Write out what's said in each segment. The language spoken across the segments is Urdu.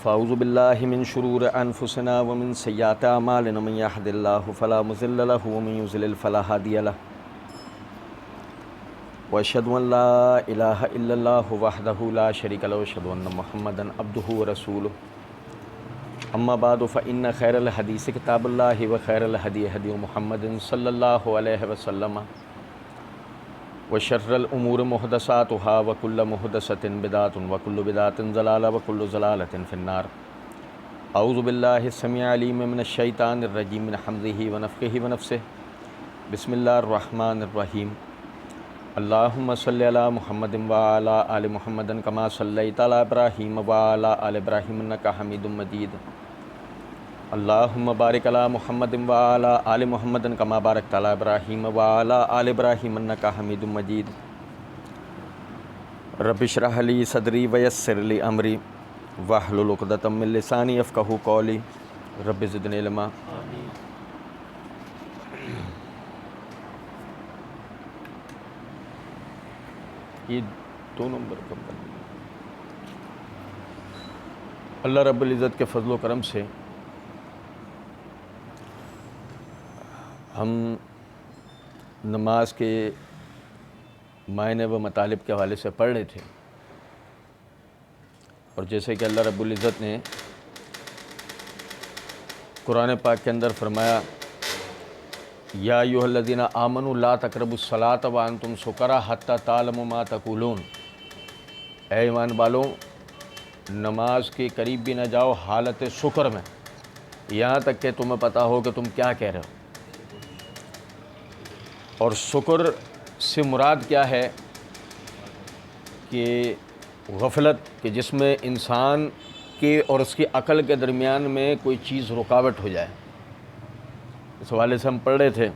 فاعوذ باللہ من شرور انفسنا ومن سیئات اعمالنا من یہد اللہ فلا مضل له ومن یضلل فلا ہادی له واشہد ان لا الہ الا اللہ وحدہ لا شریک له واشہد ان محمدا عبدہ ورسولہ اما بعد فإن خیر الحدیث کتاب اللہ وخیر الہدی ہدی محمد صلی اللہ علیہ وسلم وشر الامور محدثاتها وكل محدثة بدعة وكل بدعة ضلالة وكل ضلالة في النار اعوذ باللہ السمیع العلیم من الشیطان الرجیم من حمزہ ونفخہ ونفثہ بسم اللہ الرحمن الرحیم اللہم صلی علی محمد وعلی آل محمد کما صلیت علی ابراہیم وعلی آل ابراہیم انک حمید مجید اللہم بارک علی محمد وعلی آل محمد کما بارکت علی ابراہیم وعلی آل ابراہیم انک حمید مجید رب اشرح لی صدری ویسر لی امری واحلل عقدۃ من لسانی یفقہوا قولی رب زدنی علما۔ یہ 2 نمبر کا اللہ رب العزت کے فضل و کرم سے ہم نماز کے معنی و مطالب کے حوالے سے پڑھ رہے تھے، اور جیسے کہ اللہ رب العزت نے قرآن پاک کے اندر فرمایا یا ایھا الذین آمنوا لا تقربوا الصلاۃ وانتم سکریٰ حتی تعلموا ما تقولون، اے ایمان والو نماز کے قریب بھی نہ جاؤ حالت سکر میں، یہاں تک کہ تمہیں پتہ ہو کہ تم کیا کہہ رہے ہو۔ اور سکر سے مراد کیا ہے کہ غفلت، کہ جس میں انسان کے اور اس کی عقل کے درمیان میں کوئی چیز رکاوٹ ہو جائے۔ اس حوالے سے ہم پڑھ رہے تھے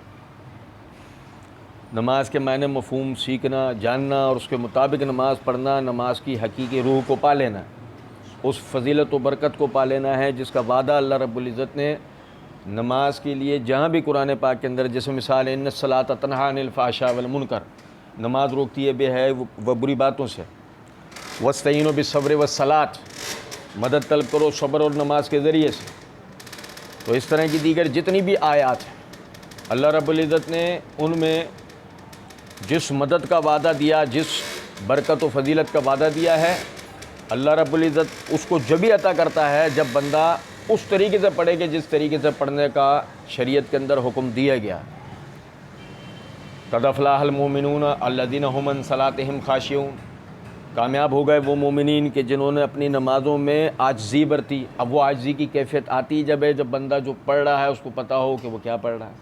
نماز کے معنی مفہوم سیکھنا، جاننا اور اس کے مطابق نماز پڑھنا نماز کی حقیقی روح کو پا لینا، اس فضیلت و برکت کو پا لینا ہے جس کا وعدہ اللہ رب العزت نے نماز کے لیے جہاں بھی قرآن پاک کے اندر، جیسے مثال ان الصلاۃ تنہی عن الفحشاء والمنکر، نماز روکتی ہے بے حیائی و بری باتوں سے، واستعینوا بالصبر والصلاۃ، مدد طلب کرو صبر اور نماز کے ذریعے سے۔ تو اس طرح کی دیگر جتنی بھی آیات ہیں اللہ رب العزت نے ان میں جس مدد کا وعدہ دیا، جس برکت و فضیلت کا وعدہ دیا ہے، اللہ رب العزت اس کو جبھی عطا کرتا ہے جب بندہ اس طریقے سے پڑھے کہ جس طریقے سے پڑھنے کا شریعت کے اندر حکم دیا گیا۔ قد افلح المؤمنون الذین هم عن صلاتهم خاشعون، کامیاب ہو گئے وہ مومنین کہ جنہوں نے اپنی نمازوں میں عاجزی برتی۔ اب وہ عاجزی کی کیفیت آتی جب بندہ جو پڑھ رہا ہے اس کو پتہ ہو کہ وہ کیا پڑھ رہا ہے۔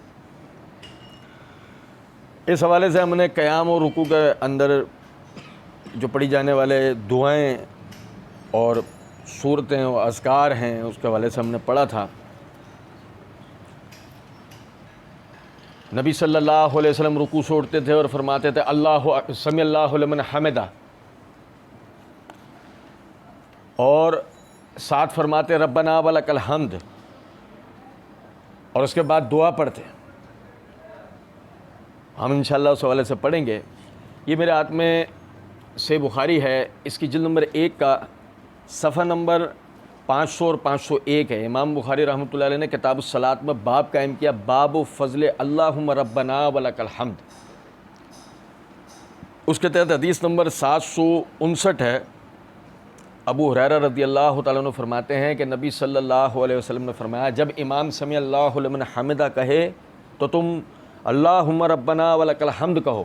اس حوالے سے ہم نے قیام اور رکوع کے اندر جو پڑھی جانے والے دعائیں اور صورتیں اور اذکار ہیں اس کے حوالے سے ہم نے پڑھا تھا۔ نبی صلی اللہ علیہ وسلم رکوع سے اٹھتے تھے اور فرماتے تھے اللہ سمع اللہ لمن حمدہ، اور ساتھ فرماتے ربنا ولک الحمد، اور اس کے بعد دعا پڑھتے۔ ہم انشاءاللہ اس حوالے سے پڑھیں گے۔ یہ میرے ہاتھ میں صحیح بخاری ہے، اس کی جلد نمبر 1 کا صفحہ نمبر 500 اور 501 ہے۔ امام بخاری رحمۃ اللہ علیہ نے کتاب الصلاۃ میں باب قائم کیا، باب فضل اللہم ربنا ولک الحمد۔ اس کے تحت حدیث نمبر 759 ہے۔ ابو ہریرہ رضی اللہ تعالیٰ عنہ فرماتے ہیں کہ نبی صلی اللہ علیہ وسلم نے فرمایا جب امام سمع اللہ لمن حمدہ کہے تو تم اللہم ربنا ولک الحمد کہو،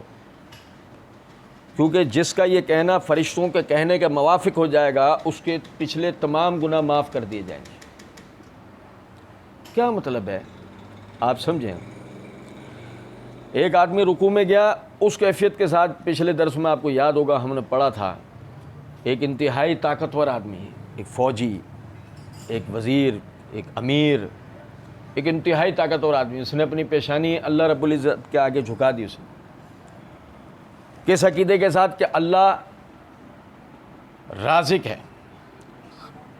کیونکہ جس کا یہ کہنا فرشتوں کے کہنے کے موافق ہو جائے گا اس کے پچھلے تمام گناہ معاف کر دیے جائیں گے۔ کیا مطلب ہے آپ سمجھیں؟ ایک آدمی رکوع میں گیا، اس کیفیت کے ساتھ پچھلے درس میں آپ کو یاد ہوگا ہم نے پڑھا تھا، ایک انتہائی طاقتور آدمی، ایک فوجی، ایک وزیر، ایک امیر، ایک انتہائی طاقتور آدمی، اس نے اپنی پیشانی اللہ رب العزت کے آگے جھکا دی، اسے کس عقیدے کے ساتھ کہ اللہ رازق ہے،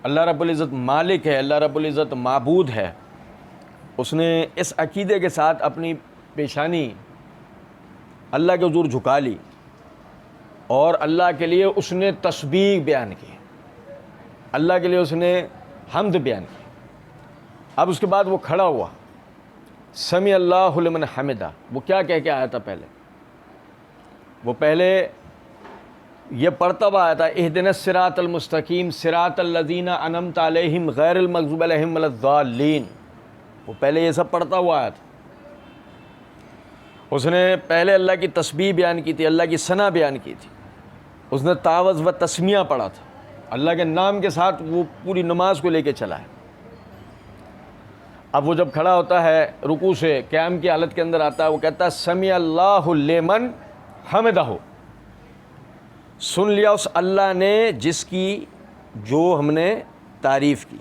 اللہ رب العزت مالک ہے، اللہ رب العزت معبود ہے۔ اس نے اس عقیدے کے ساتھ اپنی پیشانی اللہ کے حضور جھکا لی اور اللہ کے لیے اس نے تسبیح بیان کی، اللہ کے لیے اس نے حمد بیان کی. اب اس کے بعد وہ کھڑا ہوا, سمیع اللہ لمن حمدہ. وہ کیا کہہ کے آیا تھا پہلے؟ وہ پہلے یہ پڑھتا ہوا آیا تھا اہدنا الصراط المستقیم صراط الذین انعمت علیہم غیر المغضوب علیہم ولا الضالین. وہ پہلے یہ سب پڑھتا ہوا آیا تھا. اس نے پہلے اللہ کی تسبیح بیان کی تھی, اللہ کی ثنا بیان کی تھی. اس نے تعوذ و تسمیہ پڑھا تھا, اللہ کے نام کے ساتھ وہ پوری نماز کو لے کے چلا ہے. اب وہ جب کھڑا ہوتا ہے رکوع سے, قیام کی حالت کے اندر آتا ہے, وہ کہتا ہے سمیع اللہ لمن حمدہ. سن لیا اس اللہ نے جس کی جو ہم نے تعریف کی.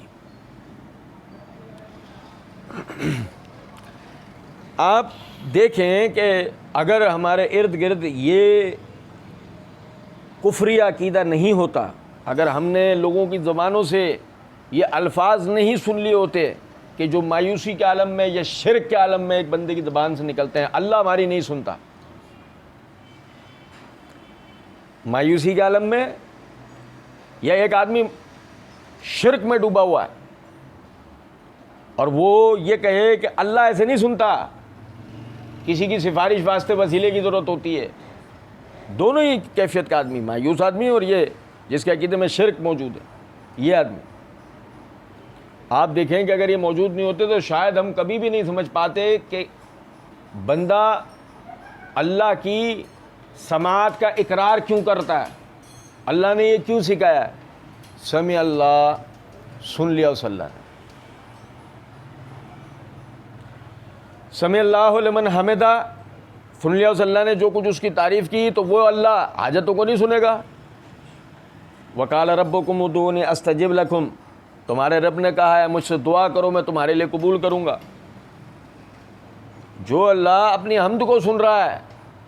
آپ دیکھیں کہ اگر ہمارے ارد گرد یہ کفری عقیدہ نہیں ہوتا, اگر ہم نے لوگوں کی زبانوں سے یہ الفاظ نہیں سن لیے ہوتے کہ جو مایوسی کے عالم میں یا شرک کے عالم میں ایک بندے کی زبان سے نکلتے ہیں, اللہ ہماری نہیں سنتا. مایوسی کے عالم میں یا ایک آدمی شرک میں ڈوبا ہوا ہے اور وہ یہ کہے کہ اللہ ایسے نہیں سنتا, کسی کی سفارش واسطے وسیلے کی ضرورت ہوتی ہے. دونوں ہی کیفیت کا آدمی, مایوس آدمی اور یہ جس کے عقیدے میں شرک موجود ہے, یہ آدمی. آپ دیکھیں کہ اگر یہ موجود نہیں ہوتے تو شاید ہم کبھی بھی نہیں سمجھ پاتے کہ بندہ اللہ کی سماعت کا اقرار کیوں کرتا ہے, اللہ نے یہ کیوں سکھایا ہے. سمیع اللہ, سن لیا اس اللہ نے. سمیع اللہ لمن حمدہ, سن لیا اس اللہ نے جو کچھ اس کی تعریف کی, تو وہ اللہ حاجتوں کو نہیں سنے گا. وقال ربکم ادعونی استجب لکم, تمہارے رب نے کہا ہے مجھ سے دعا کرو میں تمہارے لیے قبول کروں گا. جو اللہ اپنی حمد کو سن رہا ہے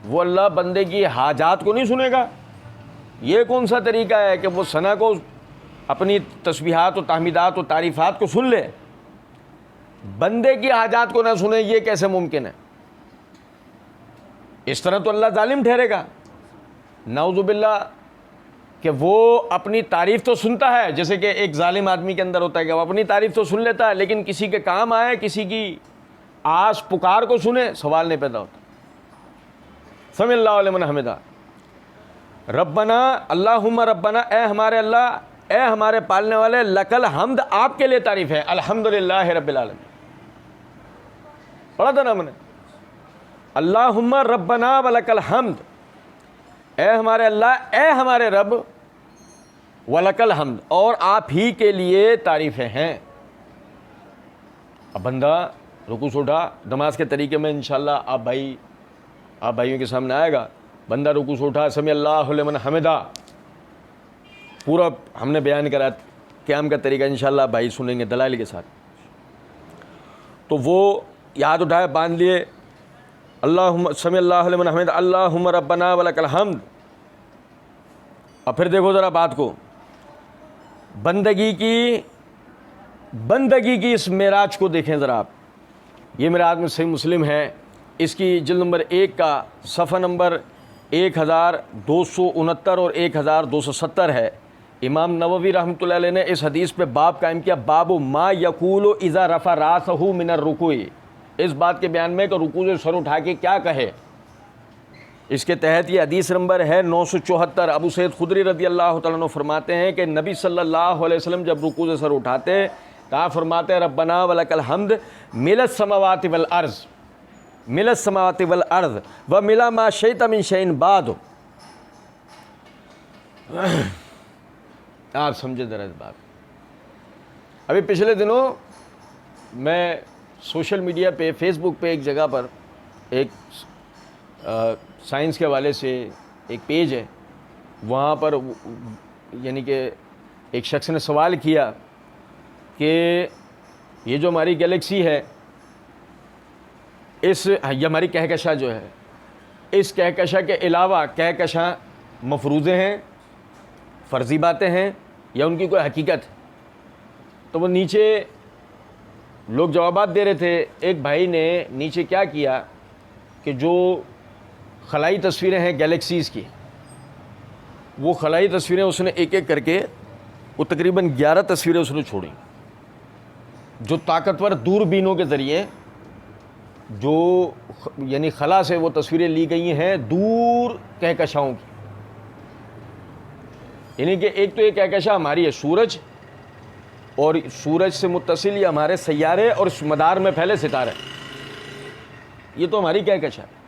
وہ اللہ بندے کی حاجات کو نہیں سنے گا. یہ کون سا طریقہ ہے کہ وہ ثنا کو, اپنی تسبیحات و تحمیدات و تعریفات کو سن لے, بندے کی حاجات کو نہ سنے؟ یہ کیسے ممکن ہے؟ اس طرح تو اللہ ظالم ٹھہرے گا. نعوذ باللہ کہ وہ اپنی تعریف تو سنتا ہے, جیسے کہ ایک ظالم آدمی کے اندر ہوتا ہے کہ وہ اپنی تعریف تو سن لیتا ہے, لیکن کسی کے کام آئے, کسی کی آس پکار کو سنے, سوال نہیں پیدا ہوتا. سمیع اللہ لمن حمدہ. ربنا اللہم ربنا, اے ہمارے اللہ, اے ہمارے پالنے والے, لکل حمد, آپ کے لیے تعریف ہے, الحمدللہ رب العالمین. پڑھا تھا نا ہم نے, اللہم ربنا ولکل حمد, اے ہمارے اللہ, اے ہمارے رب, ولکل حمد, اور آپ ہی کے لیے تعریفیں ہیں. اب بندہ رکوع سے اٹھا, نماز کے طریقے میں انشاءاللہ آپ بھائیوں کے سامنے آئے گا. بندہ رکوع سے اٹھا, سمیع اللہ لمن حمدہ, پورا ہم نے بیان کرا قیام کا طریقہ, انشاءاللہ بھائی سنیں گے دلائل کے ساتھ. تو وہ ہاتھ اٹھائے, باندھ لیے, اللہم سمیع اللہ لمن حمدہ, اللہم ربنا ولکل حمد. اور پھر دیکھو ذرا بات کو, بندگی کی اس معراج کو دیکھیں ذرا آپ. یہ معراج میں صحیح مسلم ہے, اس کی جلد نمبر 1 کا صفحہ نمبر 1269 اور 1270 ہے. امام نووی رحمۃ اللہ علیہ نے اس حدیث پہ باب قائم کیا, باب ما یقول اذا رفع راسہ من الرکوع, اس بات کے بیان میں کہ رکوع سے سر اٹھا کے کیا کہے. اس کے تحت یہ حدیث نمبر ہے 974. ابو سعید خدری رضی اللہ تعالیٰ عنہ فرماتے ہیں کہ نبی صلی اللہ علیہ وسلم جب رکوع سے سر اٹھاتے کہا فرماتے ربنا ولک الحمد مل السماوات والارض, مل السماوات والارض وملا ما شئت من شیء بعد. آپ سمجھے ذرا اس بات. ابھی پچھلے دنوں میں سوشل میڈیا پہ, فیس بک پہ ایک جگہ پر ایک سائنس کے حوالے سے ایک پیج ہے, وہاں پر یعنی کہ ایک شخص نے سوال کیا کہ یہ جو ہماری گلیکسی ہے, یہ ہماری کہکشاں جو ہے, اس کہکشاں کے علاوہ کہکشاں مفروضے ہیں, فرضی باتیں ہیں, یا ان کی کوئی حقیقت ہے؟ تو وہ نیچے لوگ جوابات دے رہے تھے. ایک بھائی نے نیچے کیا کیا کہ جو خلائی تصویریں ہیں گیلیکسیز کی, وہ خلائی تصویریں اس نے ایک ایک کر کے, وہ تقریباً 11 تصویریں اس نے چھوڑیں. جو طاقتور دوربینوں کے ذریعے جو یعنی خلا سے وہ تصویریں لی گئی ہیں دور کہکشاؤں کی، یعنی کہ ایک تو یہ کہکشاں ہماری ہے سورج، اور سورج سے متصل یہ ہمارے سیارے اور اس مدار میں پھیلے ستارے، یہ تو ہماری کہکشاں ہے۔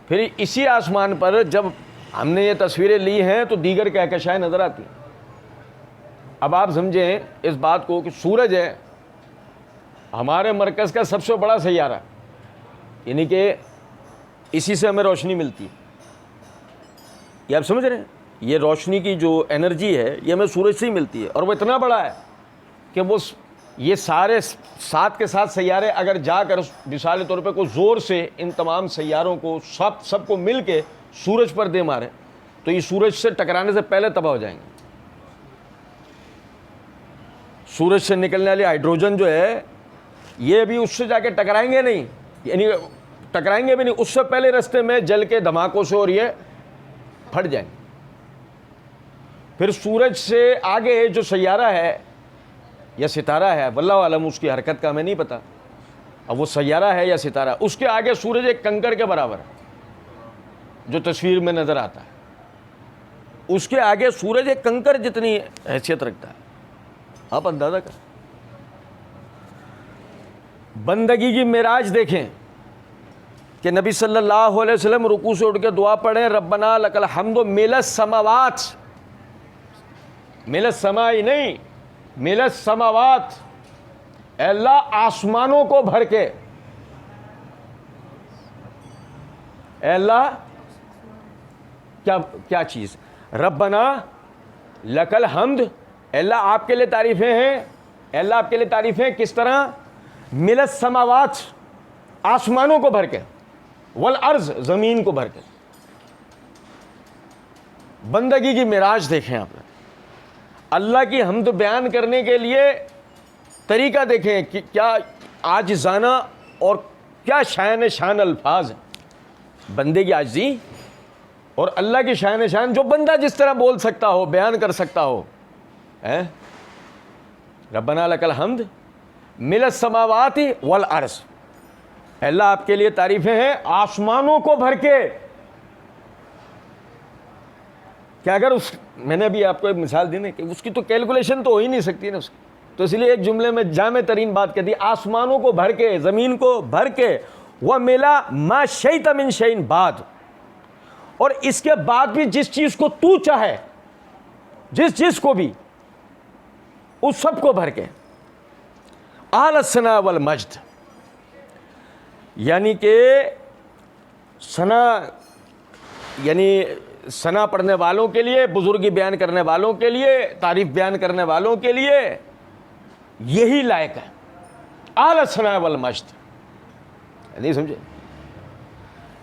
پھر اسی آسمان پر جب ہم نے یہ تصویریں لی ہیں تو دیگر کہکشائیں نظر آتی ہیں۔ اب آپ سمجھیں اس بات کو کہ سورج ہے ہمارے مرکز کا سب سے بڑا سیارہ، یعنی کہ اسی سے ہمیں روشنی ملتی ہے، یہ آپ سمجھ رہے ہیں؟ یہ روشنی کی جو انرجی ہے یہ ہمیں سورج سے ہی ملتی ہے، اور وہ اتنا بڑا ہے کہ وہ یہ سارے ساتھ کے ساتھ سیارے اگر جا کر مثال طور پہ کوئی زور سے ان تمام سیاروں کو سب کو مل کے سورج پر دے مارے تو یہ سورج سے ٹکرانے سے پہلے تباہ ہو جائیں گے۔ سورج سے نکلنے والی ہائیڈروجن جو ہے یہ بھی اس سے جا کے ٹکرائیں گے نہیں، یعنی ٹکرائیں گے بھی نہیں، اس سے پہلے رستے میں جل کے دھماکوں سے اور یہ پھٹ جائیں گے۔ پھر سورج سے آگے جو سیارہ ہے یا ستارہ ہے، واللہ عالم اس کی حرکت کا ہمیں نہیں پتہ، اب وہ سیارہ ہے یا ستارہ، اس کے آگے سورج ایک کنکر کے برابر ہے جو تصویر میں نظر آتا ہے، اس کے آگے سورج ایک کنکر جتنی حیثیت رکھتا ہے، آپ اندازہ کریں۔ بندگی کی معراج دیکھیں کہ نبی صلی اللہ علیہ وسلم رکوع سے اٹھ کے دعا پڑھیں، ربنا لک الحمد مل السماوات، مل السماء نہیں، مل السماوات، اے اللہ آسمانوں کو بھر کے، اے اللہ کیا چیز، ربنا لک الحمد، اے اللہ آپ کے لیے تعریفیں ہیں، اے اللہ آپ کے لیے تعریفیں کس طرح، مل السماوات آسمانوں کو بھر کے، والارض زمین کو بھر کے۔ بندگی کی معراج دیکھیں آپ نے، اللہ کی حمد بیان کرنے کے لیے طریقہ دیکھیں کہ کیا عاجزانہ اور کیا شان الفاظ ہیں، بندے کی عاجزی اور اللہ کی شان جو بندہ جس طرح بول سکتا ہو، بیان کر سکتا ہو، ربنا لک الحمد مل السماوات والارض، اللہ آپ کے لیے تعریفیں ہیں آسمانوں کو بھر کے۔ کہ اگر میں نے بھی آپ کو ایک مثال دی نا کہ اس کی تو کیلکولیشن تو ہو ہی نہیں سکتی نا اس کی، تو اس لیے ایک جملے میں جامع ترین بات کہہ دی، آسمانوں کو بھر کے، زمین کو بھر کے، وَمِلَا مَا شَئْتَ مِن شَيْءٍ بعد، اور اس کے بعد بھی جس چیز کو تو چاہے، جس کو بھی، اس سب کو بھر کے، اعلی الثناء والمجد، یعنی کہ ثنا پڑھنے والوں کے لیے، بزرگی بیان کرنے والوں کے لیے، تعریف بیان کرنے والوں کے لیے یہی لائق ہے، اعلی الثناء والمجد۔ نہیں سمجھے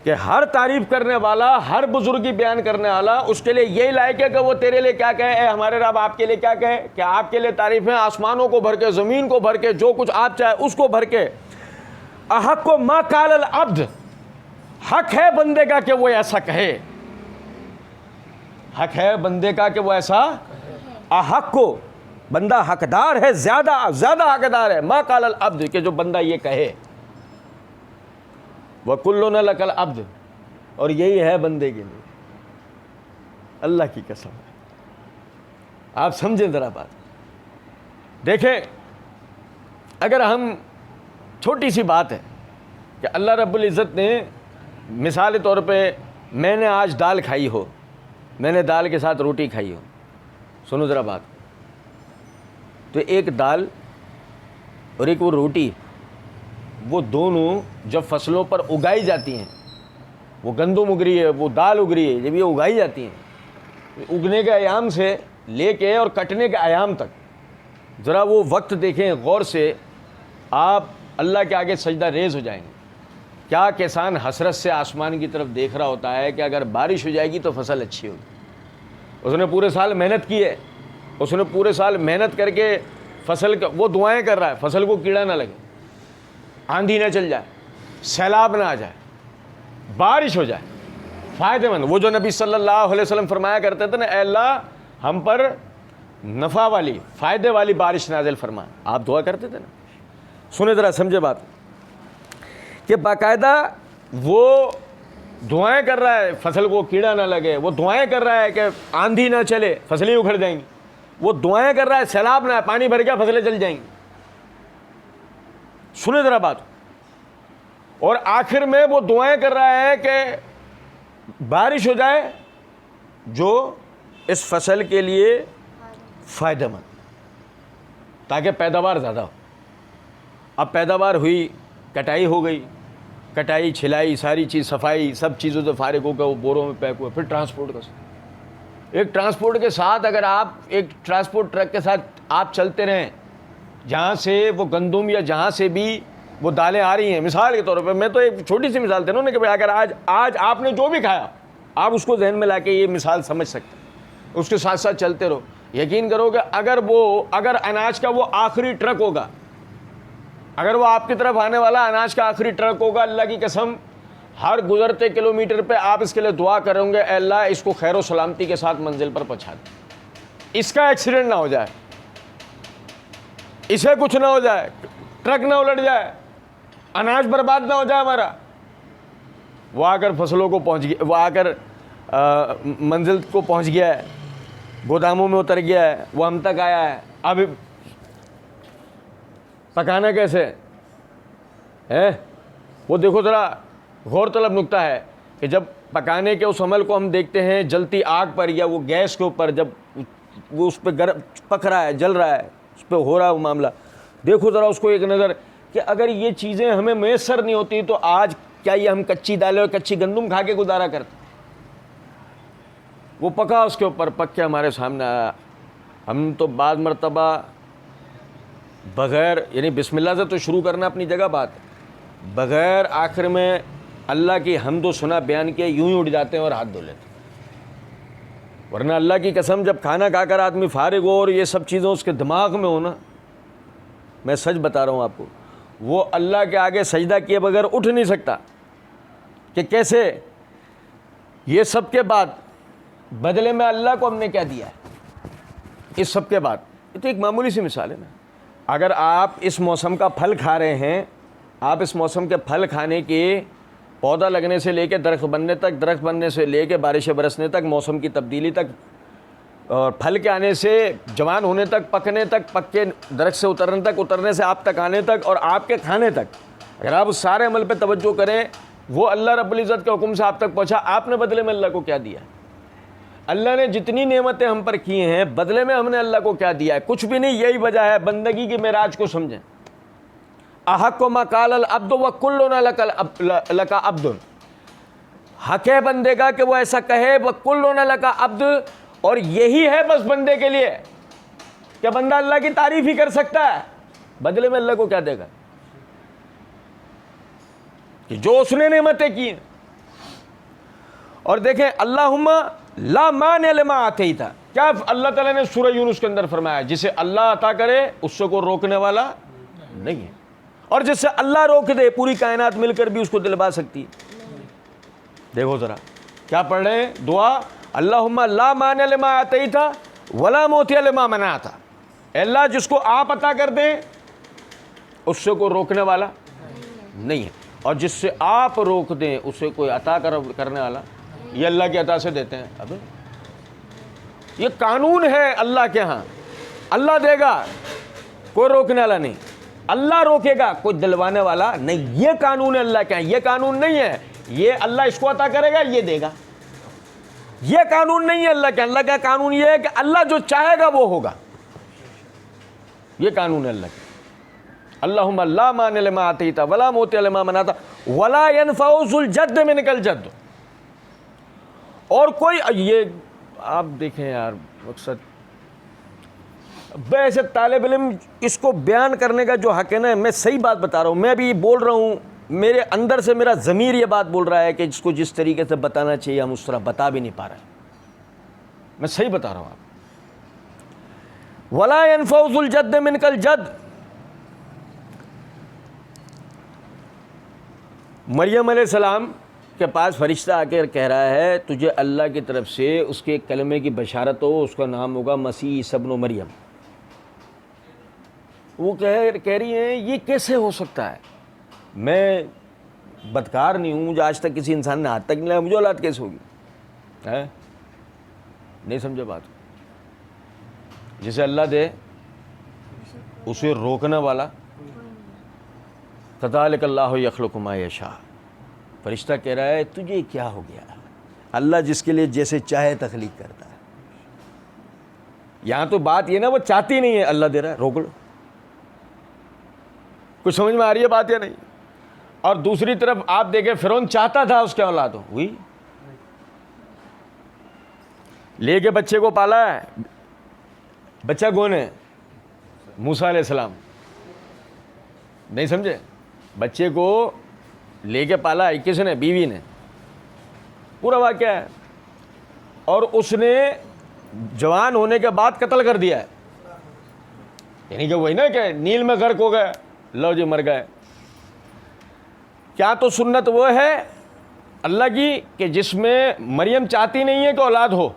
کہ ہر تعریف کرنے والا، ہر بزرگی بیان کرنے والا اس کے لیے یہی لائق ہے کہ وہ تیرے لیے کیا کہے، اے ہمارے رب آپ کے لیے کیا کہے، کہ آپ کے لیے تعریفیں آسمانوں کو بھر کے، زمین کو بھر کے، جو کچھ آپ چاہے اس کو بھر کے۔ احق کو ما قال العبد، حق ہے بندے کا کہ وہ ایسا کہے، حق ہے بندے کا کہ وہ ایسا، احق کو بندہ حقدار ہے، زیادہ حقدار ہے، ما قال العبد کہ جو بندہ یہ کہے، وَكُلُّنَا لَكَ الْعَبْدُ، اور یہی ہے بندے کے لیے، اللہ کی قسم ہے۔ آپ سمجھیں ذرا بات، دیکھیں اگر ہم، چھوٹی سی بات ہے کہ اللہ رب العزت نے مثال طور پہ میں نے آج دال کھائی ہو، میں نے دال کے ساتھ روٹی کھائی ہو، سنو ذرا بات، تو ایک دال اور ایک وہ روٹی، وہ دونوں جب فصلوں پر اگائی جاتی ہیں، وہ گندم اگ رہی ہے، وہ دال اگ رہی ہے، جب یہ اگائی جاتی ہیں، اگنے کے ایام سے لے کے اور کٹنے کے ایام تک ذرا وہ وقت دیکھیں غور سے، آپ اللہ کے آگے سجدہ ریز ہو جائیں گے۔ کیا کسان حسرت سے آسمان کی طرف دیکھ رہا ہوتا ہے کہ اگر بارش ہو جائے گی تو فصل اچھی ہوگی، اس نے پورے سال محنت کی ہے، اس نے پورے سال محنت کر کے فصل کا وہ دعائیں کر رہا ہے، فصل کو کیڑا نہ لگے، آندھی نہ چل جائے، سیلاب نہ آ جائے، بارش ہو جائے، فائدہ مند۔ وہ جو نبی صلی اللہ علیہ وسلم فرمایا کرتے تھے نا، اے اللہ ہم پر نفع والی فائدے والی بارش نازل فرما. آپ دعا کرتے تھے نا. سنیں ذرا, سمجھے بات, کہ باقاعدہ وہ دعائیں کر رہا ہے فصل کو کیڑا نہ لگے, وہ دعائیں کر رہا ہے کہ آندھی نہ چلے فصلیں اکھڑ جائیں گی, وہ دعائیں کر رہا ہے سیلاب نہ, پانی بھر گیا فصلیں چل جائیں گی. سنیں ذرا بات. اور آخر میں وہ دعائیں کر رہا ہے کہ بارش ہو جائے جو اس فصل کے لیے فائدہ مند, تاکہ پیداوار زیادہ ہو. اب پیداوار ہوئی, کٹائی ہو گئی, کٹائی چھلائی ساری چیز صفائی سب چیزوں سے فارغ ہو گیا, وہ بوروں میں پیک ہوا. پھر ٹرانسپورٹ کا, ایک ٹرانسپورٹ کے ساتھ اگر آپ ایک ٹرانسپورٹ ٹرک کے ساتھ آپ چلتے رہیں, جہاں سے وہ گندم یا جہاں سے بھی وہ دالیں آ رہی ہیں, مثال کے طور پہ میں تو ایک چھوٹی سی مثال دے رہا ہوں کہ اگر آج آپ نے جو بھی کھایا آپ اس کو ذہن میں لا کے یہ مثال سمجھ سکتے ہیں, اس کے ساتھ ساتھ چلتے رہو. یقین کرو کہ اگر اناج کا وہ آخری ٹرک ہوگا, اگر وہ آپ کی طرف آنے والا اناج کا آخری ٹرک ہوگا, اللہ کی قسم ہر گزرتے کلومیٹر پہ آپ اس کے لیے دعا کریں گے, اے اللہ اس کو خیر و سلامتی کے ساتھ منزل پر پہنچا دے, اس کا ایکسیڈنٹ نہ ہو جائے, اسے کچھ نہ ہو جائے, ٹرک نہ الٹ جائے, اناج برباد نہ ہو جائے ہمارا. وہ آ کر فصلوں کو پہنچ گیا, وہ آ کر منزل کو پہنچ گیا ہے, گوداموں میں اتر گیا ہے, وہ ہم تک آیا ہے. اب پکانا کیسے ہے, وہ دیکھو ذرا غور طلب نکتہ ہے کہ جب پکانے کے اس عمل کو ہم دیکھتے ہیں جلتی آگ پر یا وہ گیس کے اوپر, جب وہ اس پہ پک رہا ہے, جل رہا ہے, اس پہ ہو رہا ہے وہ معاملہ, دیکھو ذرا اس کو ایک نظر کہ اگر یہ چیزیں ہمیں میسر نہیں ہوتی تو آج کیا یہ ہم کچی دالیں اور کچی گندم کھا کے گزارا کرتے. وہ پکا, اس کے اوپر پک کے ہمارے سامنے آیا. ہم تو بعض مرتبہ بغیر یعنی بسم اللہ سے تو شروع کرنا اپنی جگہ بات ہے, بغیر آخر میں اللہ کی حمد و ثنا بیان کیے یوں ہی اٹھ جاتے ہیں اور ہاتھ دھو لیتے ہیں. ورنہ اللہ کی قسم جب کھانا کھا کر آدمی فارغ ہو اور یہ سب چیزیں اس کے دماغ میں ہو نا, میں سچ بتا رہا ہوں آپ کو, وہ اللہ کے آگے سجدہ کیے بغیر اٹھ نہیں سکتا. کہ کیسے, یہ سب کے بعد بدلے میں اللہ کو ہم نے کیا دیا ہے, اس سب کے بعد. یہ تو ایک معمولی سی مثال ہے نا. اگر آپ اس موسم کا پھل کھا رہے ہیں, آپ اس موسم کے پھل کھانے کے پودا لگنے سے لے کے درخت بننے تک, درخت بننے سے لے کے بارشیں برسنے تک, موسم کی تبدیلی تک, اور پھل کے آنے سے جوان ہونے تک, پکنے تک, پک کے درخت سے اترنے تک, اترنے سے آپ تک آنے تک, اور آپ کے کھانے تک, اگر آپ اس سارے عمل پہ توجہ کریں, وہ اللہ رب العزت کے حکم سے آپ تک پہنچا. آپ نے بدلے میں اللہ کو کیا دیا ہے؟ اللہ نے جتنی نعمتیں ہم پر کی ہیں بدلے میں ہم نے اللہ کو کیا دیا ہے؟ کچھ بھی نہیں. یہی وجہ ہے بندگی کی معراج کو سمجھیں. احق ما قال العبد وکلنا لک عبد, حق ہے بندے کا کہ وہ ایسا کہے وکلنا لک عبد, اور یہی ہے بس بندے کے لیے کہ بندہ اللہ کی تعریف ہی کر سکتا ہے. بدلے میں اللہ کو کیا دے گا کہ جو اس نے نعمتیں کی ہیں. اور دیکھیں اللہم لا مانع لما آتیت, کیا اللہ تعالیٰ نے سورہ یونس کے اندر فرمایا, جسے اللہ عطا کرے اس سے کوئی روکنے والا نہیں ہے, اور جس سے اللہ روک دے پوری کائنات مل کر بھی اس کو دلوا سکتی ہے. دیکھو ذرا کیا پڑھ رہے ہیں دعا, اللہم لا مانع لما آتیت ولا معطی لما منعت, اے اللہ جس کو آپ عطا کر دیں اس سے کوئی روکنے والا نہیں ہے, اور جس سے آپ روک دیں اسے کوئی عطا کرنے والا. یہ اللہ کی عطا سے دیتے ہیں. اب یہ قانون ہے اللہ کے ہاں, اللہ دے گا کوئی روکنے والا نہیں, اللہ روکے گا کوئی دلوانے والا نہیں. یہ قانون ہے اللہ کے ہاں. یہ قانون نہیں ہے یہ اللہ اس کو عطا کرے گا یہ دے گا, یہ قانون نہیں ہے اللہ کے. اللہ کا قانون یہ ہے کہ اللہ جو چاہے گا وہ ہوگا. یہ قانون ہے اللہ کا. اللہم لا مانع لما آتیت ولا معطی لما منعت ولا ينفع ذو الجد منک الجد. اور کوئی, یہ آپ دیکھیں یار مقصد, ویسے طالب علم اس کو بیان کرنے کا جو حق ہے نا, میں صحیح بات بتا رہا ہوں, میں بھی بول رہا ہوں, میرے اندر سے میرا ضمیر یہ بات بول رہا ہے کہ جس کو جس طریقے سے بتانا چاہیے ہم اس طرح بتا بھی نہیں پا رہے ہیں. میں صحیح بتا رہا ہوں آپ. ولا ينفع ذو الجد منک الجد, مریم علیہ السلام کے پاس فرشتہ آ کے کہہ رہا ہے تجھے اللہ کی طرف سے اس کے کلمے کی بشارت ہو، اس کا نام ہوگا مسیح عیسی ابن مریم. وہ کہہ رہی ہیں یہ کیسے ہو سکتا ہے، میں بدکار نہیں ہوں، مجھے آج تک کسی انسان نے ہاتھ تک نہیں لایا، مجھے اولاد کیسے ہوگی؟ نہیں سمجھے بات. جسے اللہ دے اسے روکنے والا، کذالک اللہ یخلق ما یشاء. فرشتہ کہہ رہا ہے تجھے کیا ہو گیا، اللہ جس کے لیے جیسے چاہے تخلیق کرتا ہے. یہاں تو بات یہ نا وہ چاہتی نہیں ہے، اللہ دے رہا ہے، روک لو. کچھ سمجھ میں آ رہی ہے بات یا نہیں؟ اور دوسری طرف آپ دیکھیں فرعون چاہتا تھا اس کے اولاد ہو، ہوئی، لے کے بچے کو پالا ہے. بچہ کون ہے؟ موسیٰ علیہ السلام. نہیں سمجھے؟ بچے کو لے کے پالا ہے کس نے؟ بیوی نے. پورا واقعہ ہے. اور اس نے جوان ہونے کے بعد قتل کر دیا ہے، یعنی کہ وہی نا کہ نیل میں غرق ہو گئے، لو جی مر گئے. کیا تو سنت وہ ہے اللہ کی کہ جس میں مریم چاہتی نہیں ہے کہ اولاد ہو،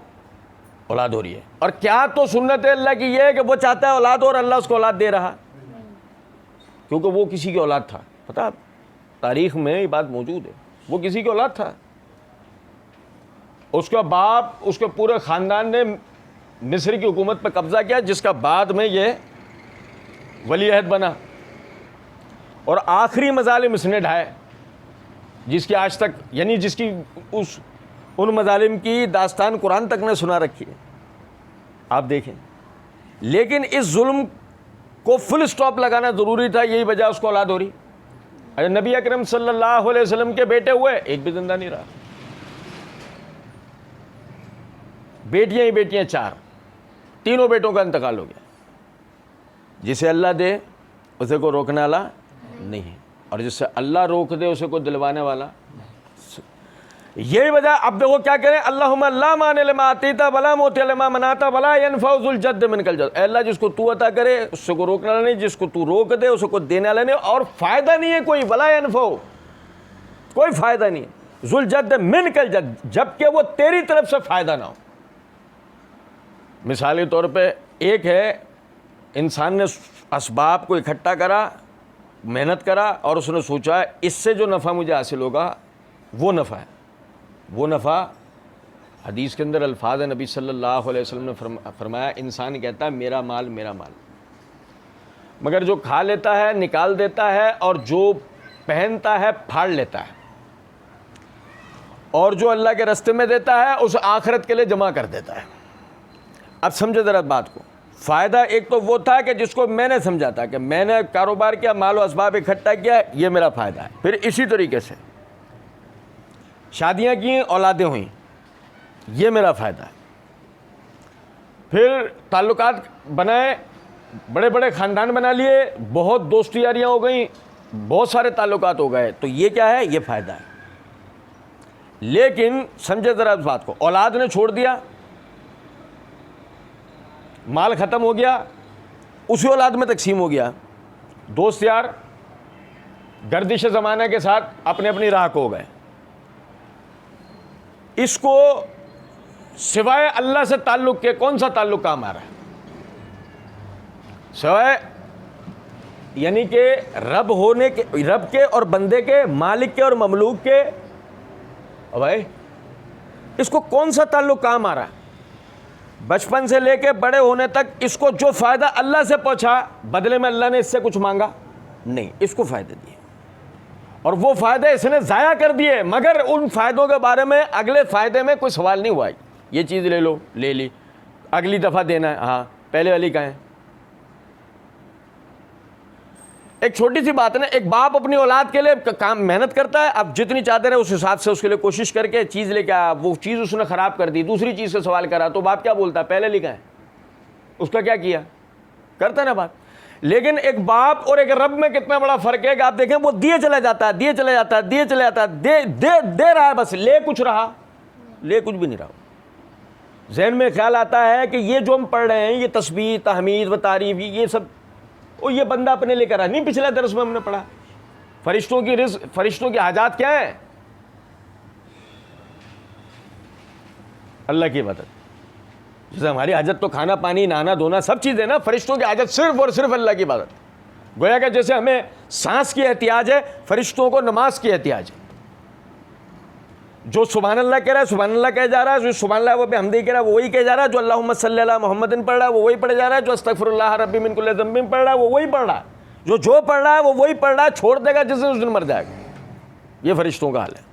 اولاد ہو رہی ہے. اور کیا تو سنت ہے اللہ کی یہ ہے کہ وہ چاہتا ہے اولاد ہو اور اللہ اس کو اولاد دے رہا، کیونکہ وہ کسی کی اولاد تھا. پتہ تاریخ میں یہ بات موجود ہے، وہ کسی کی اولاد تھا. اس کا باپ، اس کے پورے خاندان نے مصر کی حکومت پہ قبضہ کیا، جس کا بعد میں یہ ولی عہد بنا. اور آخری مظالم اس نے ڈھائے جس کی آج تک، یعنی جس کی ان مظالم کی داستان قرآن تک نے سنا رکھی ہے، آپ دیکھیں. لیکن اس ظلم کو فل سٹاپ لگانا ضروری تھا، یہی وجہ اس کو اولاد ہو رہی. نبی اکرم صلی اللہ علیہ وسلم کے بیٹے ہوئے، ایک بھی زندہ نہیں رہا. بیٹیاں ہی بیٹیاں 4، تینوں بیٹوں کا انتقال ہو گیا. جسے اللہ دے اسے کو روکنے والا نہیں ہے، اور جس سے اللہ روک دے اسے کو دلوانے والا. یہی وجہ. اب دیکھو کیا کریں، اللہم لا مانع لما اعطیت ولا معطی لما منعت ولا ينفع ذو الجد منک الجد. اے اللہ جس کو تو عطا کرے اس سے کو روکنے والا نہیں، جس کو تو روک دے اسے کو دینے والا نہیں، اور فائدہ نہیں ہے کوئی. ولا ينفع، کوئی فائدہ نہیں ہے. ذو الجد منک الجد، جبکہ وہ تیری طرف سے فائدہ نہ ہو. مثالی طور پہ ایک ہے انسان نے اسباب کو اکٹھا کرا، محنت کرا، اور اس نے سوچا اس سے جو نفع مجھے حاصل ہوگا وہ نفع ہے. وہ نفع حدیث کے اندر الفاظ نبی صلی اللہ علیہ وسلم نے فرمایا، انسان کہتا ہے میرا مال میرا مال، مگر جو کھا لیتا ہے نکال دیتا ہے، اور جو پہنتا ہے پھاڑ لیتا ہے، اور جو اللہ کے راستے میں دیتا ہے اس آخرت کے لیے جمع کر دیتا ہے. اب سمجھے ذرا بات کو. فائدہ ایک تو وہ تھا کہ جس کو میں نے سمجھا تھا کہ میں نے کاروبار کیا، مال و اسباب اکٹھا کیا، یہ میرا فائدہ ہے. پھر اسی طریقے سے شادیاں کی، اولادیں ہوئیں، یہ میرا فائدہ ہے. پھر تعلقات بنائے، بڑے بڑے خاندان بنا لیے، بہت دوستی یاریاں ہو گئیں، بہت سارے تعلقات ہو گئے، تو یہ کیا ہے؟ یہ فائدہ ہے. لیکن سمجھے ذرا اس بات کو، اولاد نے چھوڑ دیا، مال ختم ہو گیا، اسی اولاد میں تقسیم ہو گیا. دوست یار گردش زمانہ کے ساتھ اپنے اپنی راہ کو ہو گئے. اس کو سوائے اللہ سے تعلق کے کون سا تعلق کام آ رہا ہے؟ سوائے یعنی کہ رب ہونے کے، رب کے اور بندے کے، مالک کے اور مملوک کے. بھائی اس کو کون سا تعلق کام آ رہا ہے؟ بچپن سے لے کے بڑے ہونے تک اس کو جو فائدہ اللہ سے پہنچا، بدلے میں اللہ نے اس سے کچھ مانگا نہیں، اس کو فائدے دیے، اور وہ فائدے اس نے ضائع کر دیے. مگر ان فائدوں کے بارے میں اگلے فائدے میں کوئی سوال نہیں ہوا. یہ چیز لے لو، لے لی، اگلی دفعہ دینا ہے، ہاں پہلے والی کہاں ہے؟ ایک چھوٹی سی بات ہے نا، ایک باپ اپنی اولاد کے لیے کام محنت کرتا ہے، اب جتنی چاہتے رہے اس حساب سے اس کے لیے کوشش کر کے چیز لے کے آیا، وہ چیز اس نے خراب کر دی، دوسری چیز سے سوال کرا، تو باپ کیا بولتا ہے؟ پہلے لکھا ہے، اس کا کیا کیا کرتا ہے نا بات. لیکن ایک باپ اور ایک رب میں کتنا بڑا فرق ہے کہ آپ دیکھیں وہ دیے چلا جاتا ہے، دیے چلا جاتا ہے، دیے چلا جاتا ہے، دے رہا ہے، بس لے کچھ رہا، لے کچھ بھی نہیں رہا. ذہن میں خیال آتا ہے کہ یہ جو ہم پڑھ رہے ہیں، یہ تسبیح، تحمید و تعریف، یہ سب اور یہ بندہ اپنے لے کر رہا نہیں. پچھلے درس میں ہم نے پڑھا فرشتوں کی رزق، فرشتوں کی حاجات کیا ہیں؟ اللہ کی عبادت. جیسے ہماری حاجت تو کھانا پانی نہانا دھونا سب چیزیں نا, فرشتوں کی حاجت صرف اور صرف اللہ کی عبادت. گویا کہ جیسے ہمیں سانس کی احتیاج ہے, فرشتوں کو نماز کی احتیاج ہے. جو سبحان اللہ کہہ رہا ہے سبحان اللہ کہہ جا رہا ہے, جو سبحان اللہ وہ بحمدہ کہہ رہا ہے وہ وہی کہہ جا رہا ہے, جو اللہم صلی علی محمد پڑھ رہا ہے وہ وہی پڑھ جا رہا ہے, جو استغفر اللہ ربی من کل ذنب پڑھ رہا ہے وہ وہی پڑھ رہا ہے, جو پڑھ رہا ہے وہ وہی پڑھ رہا ہے, چھوڑ دے گا جس دن اس دن مر جائے گا. یہ فرشتوں کا حال ہے.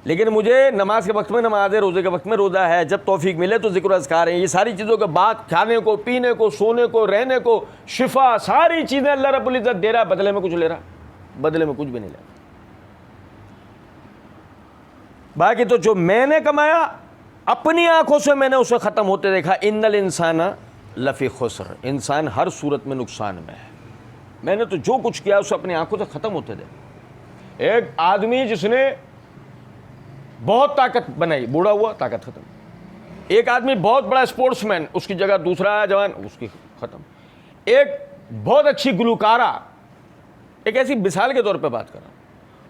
لیکن مجھے نماز کے وقت میں نماز ہے, روزے کے وقت میں روزہ ہے, جب توفیق ملے تو ذکر و اذکار ہیں. یہ ساری چیزوں کے بعد کھانے کو, پینے کو, سونے کو, رہنے کو, شفا, ساری چیزیں اللہ رب العزت دے رہا ہے, بدلے میں کچھ لے رہا, بدلے میں کچھ بھی نہیں لے رہا. باقی تو جو میں نے کمایا اپنی آنکھوں سے میں نے اسے ختم ہوتے دیکھا. ان الانسان لفی خسر, انسان ہر صورت میں نقصان میں ہے. میں نے تو جو کچھ کیا اسے اپنی آنکھوں سے ختم ہوتے دیکھا. ایک آدمی جس نے بہت طاقت بنائی, بوڑھا ہوا, طاقت ختم. ایک آدمی بہت بڑا اسپورٹس مین, اس کی جگہ دوسرا جوان, اس کی ختم. ایک بہت اچھی گلوکارہ, ایک ایسی مثال کے طور پہ بات کر رہا ہوں,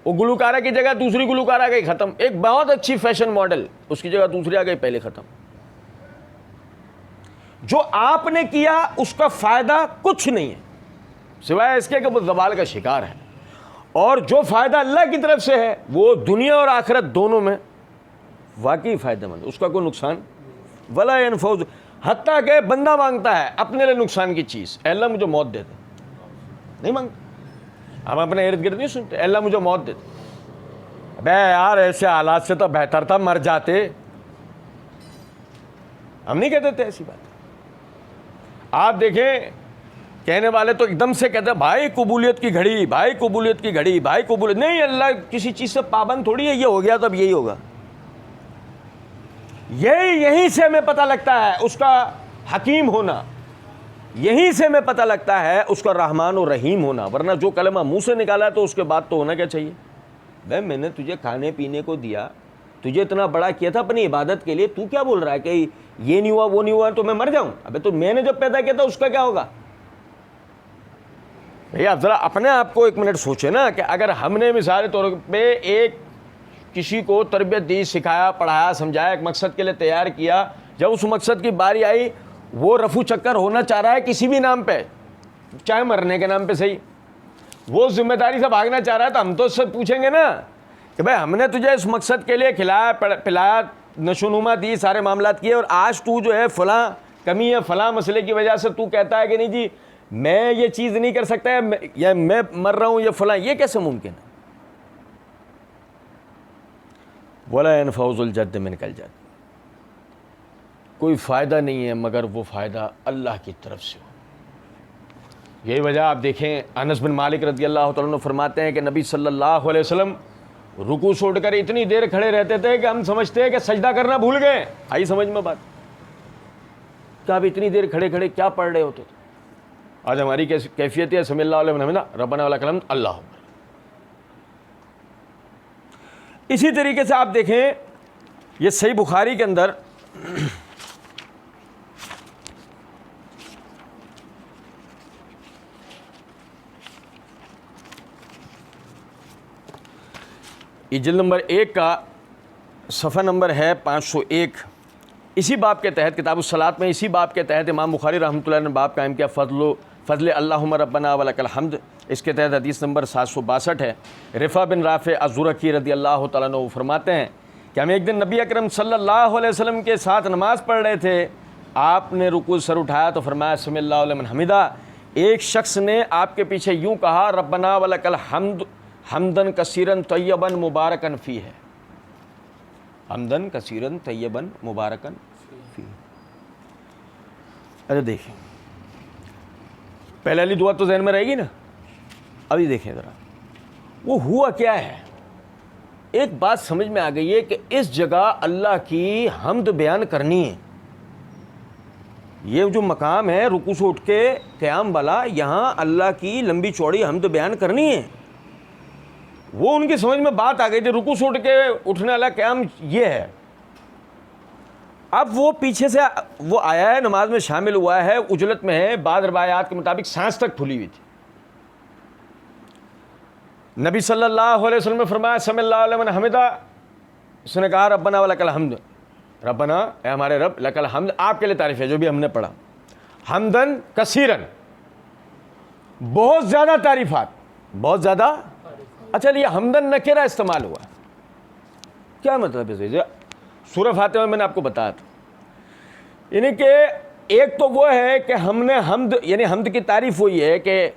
وہ گلوکارہ کی جگہ دوسری گلوکارہ گئی, ختم. ایک بہت اچھی فیشن ماڈل, اس کی جگہ دوسری آ گئی, پہلے ختم. جو آپ نے کیا اس کا فائدہ کچھ نہیں ہے سوائے اس کے کہ وہ زوال کا شکار ہے, اور جو فائدہ اللہ کی طرف سے ہے وہ دنیا اور آخرت دونوں میں واقعی فائدہ مند, اس کا کوئی نقصان ولا ينفع. حتیٰ کہ بندہ مانگتا ہے اپنے لیے نقصان کی چیز, اے اللہ مجھے موت دے دے, نہیں مانگتا. ہم اپنے ارد گرد نہیں سنتے, اے اللہ مجھے موت دے دے. ابے یار ایسے حالات سے تو بہتر تھا مر جاتے, ہم نہیں کہتے تھے ایسی بات. آپ دیکھیں کہنے والے تو ایک دم سے کہتے ہیں بھائی قبولیت کی گھڑی, بھائی قبولیت کی گھڑی, بھائی قبولیت. نہیں, اللہ کسی چیز سے پابند تھوڑی ہے, یہ ہو گیا تو اب یہی ہوگا. یہیں سے ہمیں پتہ لگتا ہے اس کا حکیم ہونا, یہیں سے ہمیں پتہ لگتا ہے اس کا رحمان و رحیم ہونا. ورنہ جو کلمہ منہ سے نکالا ہے تو اس کے بعد تو ہونا کیا چاہیے, بھائی میں نے تجھے کھانے پینے کو دیا, تجھے اتنا بڑا کیا تھا اپنی عبادت کے لیے, تو کیا بول رہا ہے کہ یہ نہیں ہوا وہ نہیں ہوا تو میں مر جاؤں. ابے تو میں نے جب پیدا کیا تھا اس کا کیا ہوگا. بھئی آپ ذرا اپنے آپ کو ایک منٹ سوچیں نا, کہ اگر ہم نے مثال طور پہ ایک کسی کو تربیت دی, سکھایا, پڑھایا, سمجھایا, ایک مقصد کے لیے تیار کیا, جب اس مقصد کی باری آئی وہ رفو چکر ہونا چاہ رہا ہے کسی بھی نام پہ, چاہے مرنے کے نام پہ صحیح, وہ ذمہ داری سے بھاگنا چاہ رہا ہے, تو ہم تو اس سے پوچھیں گے نا کہ بھائی ہم نے تجھے اس مقصد کے لیے کھلایا پلایا, نشوونما دی, سارے معاملات کیے, اور آج تو جو ہے فلاں کمی ہے, فلاں مسئلے کی وجہ سے تو کہتا ہے کہ نہیں جی میں یہ چیز نہیں کر سکتا, یا میں مر رہا ہوں, یا فلاں. یہ کیسے ممکن ہے. وَلَا يَنْفَعُ ذُو الْجَدِّ مِنْكَ الْجَدِّ, کوئی فائدہ نہیں ہے مگر وہ فائدہ اللہ کی طرف سے ہو. یہی وجہ آپ دیکھیں انس بن مالک رضی اللہ تعالیٰ عنہ فرماتے ہیں کہ نبی صلی اللہ علیہ وسلم رکوع چھوڑ کر اتنی دیر کھڑے رہتے تھے کہ ہم سمجھتے ہیں کہ سجدہ کرنا بھول گئے. آئی سمجھ میں بات, کہ آپ اتنی دیر کھڑے کھڑے کیا پڑھ رہے ہوتے تھے. آج ہماری کیفیت ہے سمی اللہ علیہ وسلم ربنا ولک الحمد اللہ. اسی طریقے سے آپ دیکھیں یہ صحیح بخاری کے اندر یہ جلد نمبر 1 کا صفحہ نمبر ہے 501. اسی باب کے تحت کتاب الصلاۃ میں اسی باب کے تحت امام بخاری رحمۃ اللہ نے باب قائم کیا فضل اللہم ربنا ولک الحمد. اس کے تحت حدیث نمبر 762 ہے. رفع بن رافع الزرقی رضی اللہ تعالیٰ عنہ فرماتے ہیں کہ ہم ایک دن نبی اکرم صلی اللہ علیہ وسلم کے ساتھ نماز پڑھ رہے تھے, آپ نے رکوع سر اٹھایا تو فرمایا سمی اللہ لمن حمدہ. ایک شخص نے آپ کے پیچھے یوں کہا ربنا ولک الحمد حمدن کثیرن طیبن مبارکن فیہ, حمدن کثیرن طیبن مبارکن فیہ. ارے دیکھیں پہلے والی دعا تو ذہن میں رہے گی نا, ابھی دیکھیں ذرا وہ ہوا کیا ہے. ایک بات سمجھ میں آ گئی ہے کہ اس جگہ اللہ کی حمد بیان کرنی ہے. یہ جو مقام ہے رکوع سے اٹھ کے قیام والا, یہاں اللہ کی لمبی چوڑی حمد بیان کرنی ہے. وہ ان کی سمجھ میں بات آ گئی تھی, رکوع سے اٹھ کے اٹھنے والا قیام یہ ہے. اب وہ پیچھے سے وہ آیا ہے, نماز میں شامل ہوا ہے, اجلت میں ہے, بعض روایات کے مطابق سانس تک پھولی ہوئی تھی. نبی صلی اللہ علیہ وسلم نے فرمایا سمی اللہ لمن حمدہ, اس نے کہا ربنا ولک الحمد. ربنا اے ہمارے رب، لک الحمد آپ کے لیے تعریف ہے، جو بھی ہم نے پڑھا، حمدن کثیرن بہت زیادہ تعریفات، بہت زیادہ. اچھا یہ حمدن نکرہ استعمال ہوا، کیا مطلب ہے؟ سورہ فاتحہ میں نے آپ کو بتایا تھا، یعنی کہ ایک تو وہ ہے کہ ہم نے حمد، یعنی حمد کی تعریف ہوئی ہے کہ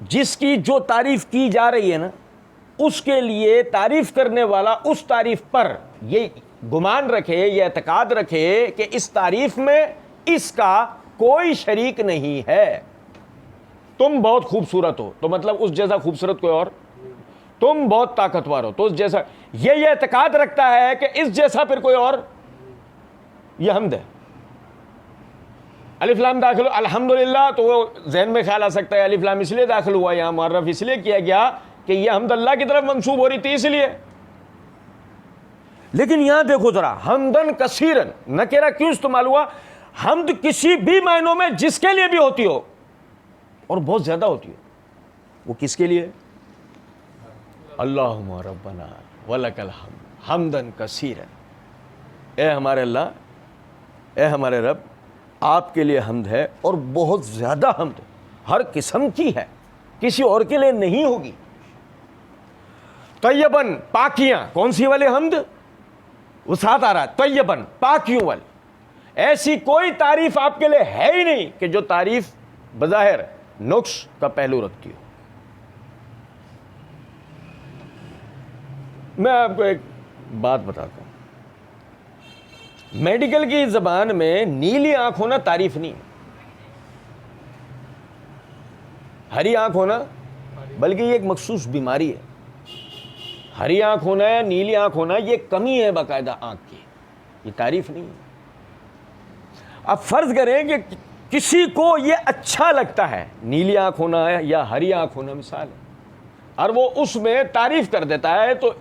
جس کی جو تعریف کی جا رہی ہے نا، اس کے لیے تعریف کرنے والا اس تعریف پر یہ گمان رکھے، یہ اعتقاد رکھے کہ اس تعریف میں اس کا کوئی شریک نہیں ہے. تم بہت خوبصورت ہو تو مطلب اس جیسا خوبصورت کوئی اور، تم بہت طاقتور ہو تو اس جیسا، یہ اعتقاد رکھتا ہے کہ اس جیسا پھر کوئی اور، یہ حمد ہے. الف لام داخل الحمدللہ، تو وہ ذہن میں خیال آ سکتا ہے الف لام اس لیے داخل ہوا، یہاں معرف اس لیے کیا گیا کہ یہ حمد اللہ کی طرف منسوب ہو رہی تھی اس لیے. لیکن یہاں دیکھو ذرا، حمدن کثیرن نکرہ کیوں استعمال ہوا؟ حمد کسی بھی معنوں میں جس کے لیے بھی ہوتی ہو اور بہت زیادہ ہوتی ہو، وہ کس کے لیے؟ اللہم ربنا ولک الحمد حمدن کثیرا. اے ہمارے اللہ، اے ہمارے رب، آپ کے لیے حمد ہے اور بہت زیادہ حمد ہے، ہر قسم کی ہے، کسی اور کے لیے نہیں ہوگی. طیبن پاکیاں، کون سی والی حمد؟ وہ ساتھ آ رہا ہے، طیبن پاکیوں والی. ایسی کوئی تعریف آپ کے لیے ہے ہی نہیں کہ جو تعریف بظاہر نقص کا پہلو رکھتی ہو. میں آپ کو ایک بات بتاتا ہوں، میڈیکل کی زبان میں نیلی آنکھ ہونا تعریف نہیں، ہری آنکھ ہونا، بلکہ یہ ایک مخصوص بیماری ہے. ہری آنکھ ہونا یا نیلی آنکھ ہونا یہ کمی ہے باقاعدہ آنکھ کی، یہ تعریف نہیں ہے. اب فرض کریں کہ کسی کو یہ اچھا لگتا ہے نیلی آنکھ ہونا ہے یا ہری آنکھ ہونا مثال ہے، اور وہ اس میں تعریف کر دیتا ہے، تو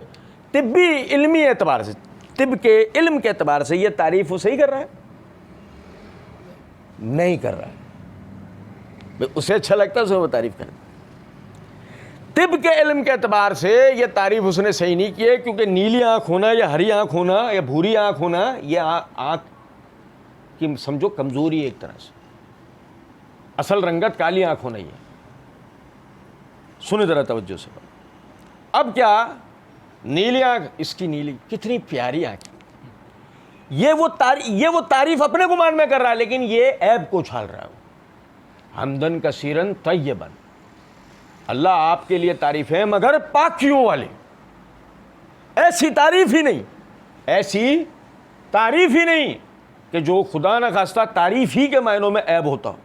طبی علمی اعتبار سے، طب کے علم کے اعتبار سے یہ تعریف وہ صحیح کر رہا ہے؟ نہیں کر رہا ہے. اسے اچھا لگتا ہے اسے وہ تعریف کرے. طب کے علم کے اعتبار سے یہ تعریف اس نے صحیح نہیں کی ہے، کیونکہ نیلی آنکھ ہونا یا ہری آنکھ ہونا یا بھوری آنکھ ہونا یہ آنکھ کی سمجھو کمزوری ہے ایک طرح سے. اصل رنگت کالی آنکھ ہونا ہی ہے. سنیں ذرا توجہ سے. اب کیا نیلی آنکھ، اس کی نیلی کتنی پیاری آنکھ، یہ وہ تعریف اپنے گمان میں کر رہا ہے، لیکن یہ عیب کو چھال رہا ہے. حمدن کثیرن طیبن، اللہ آپ کے لیے تعریف ہے مگر پاکیوں والی. ایسی تعریف ہی نہیں، ایسی تعریف ہی نہیں کہ جو خدا نہ خواستہ تعریف ہی کے معنوں میں عیب ہوتا ہو،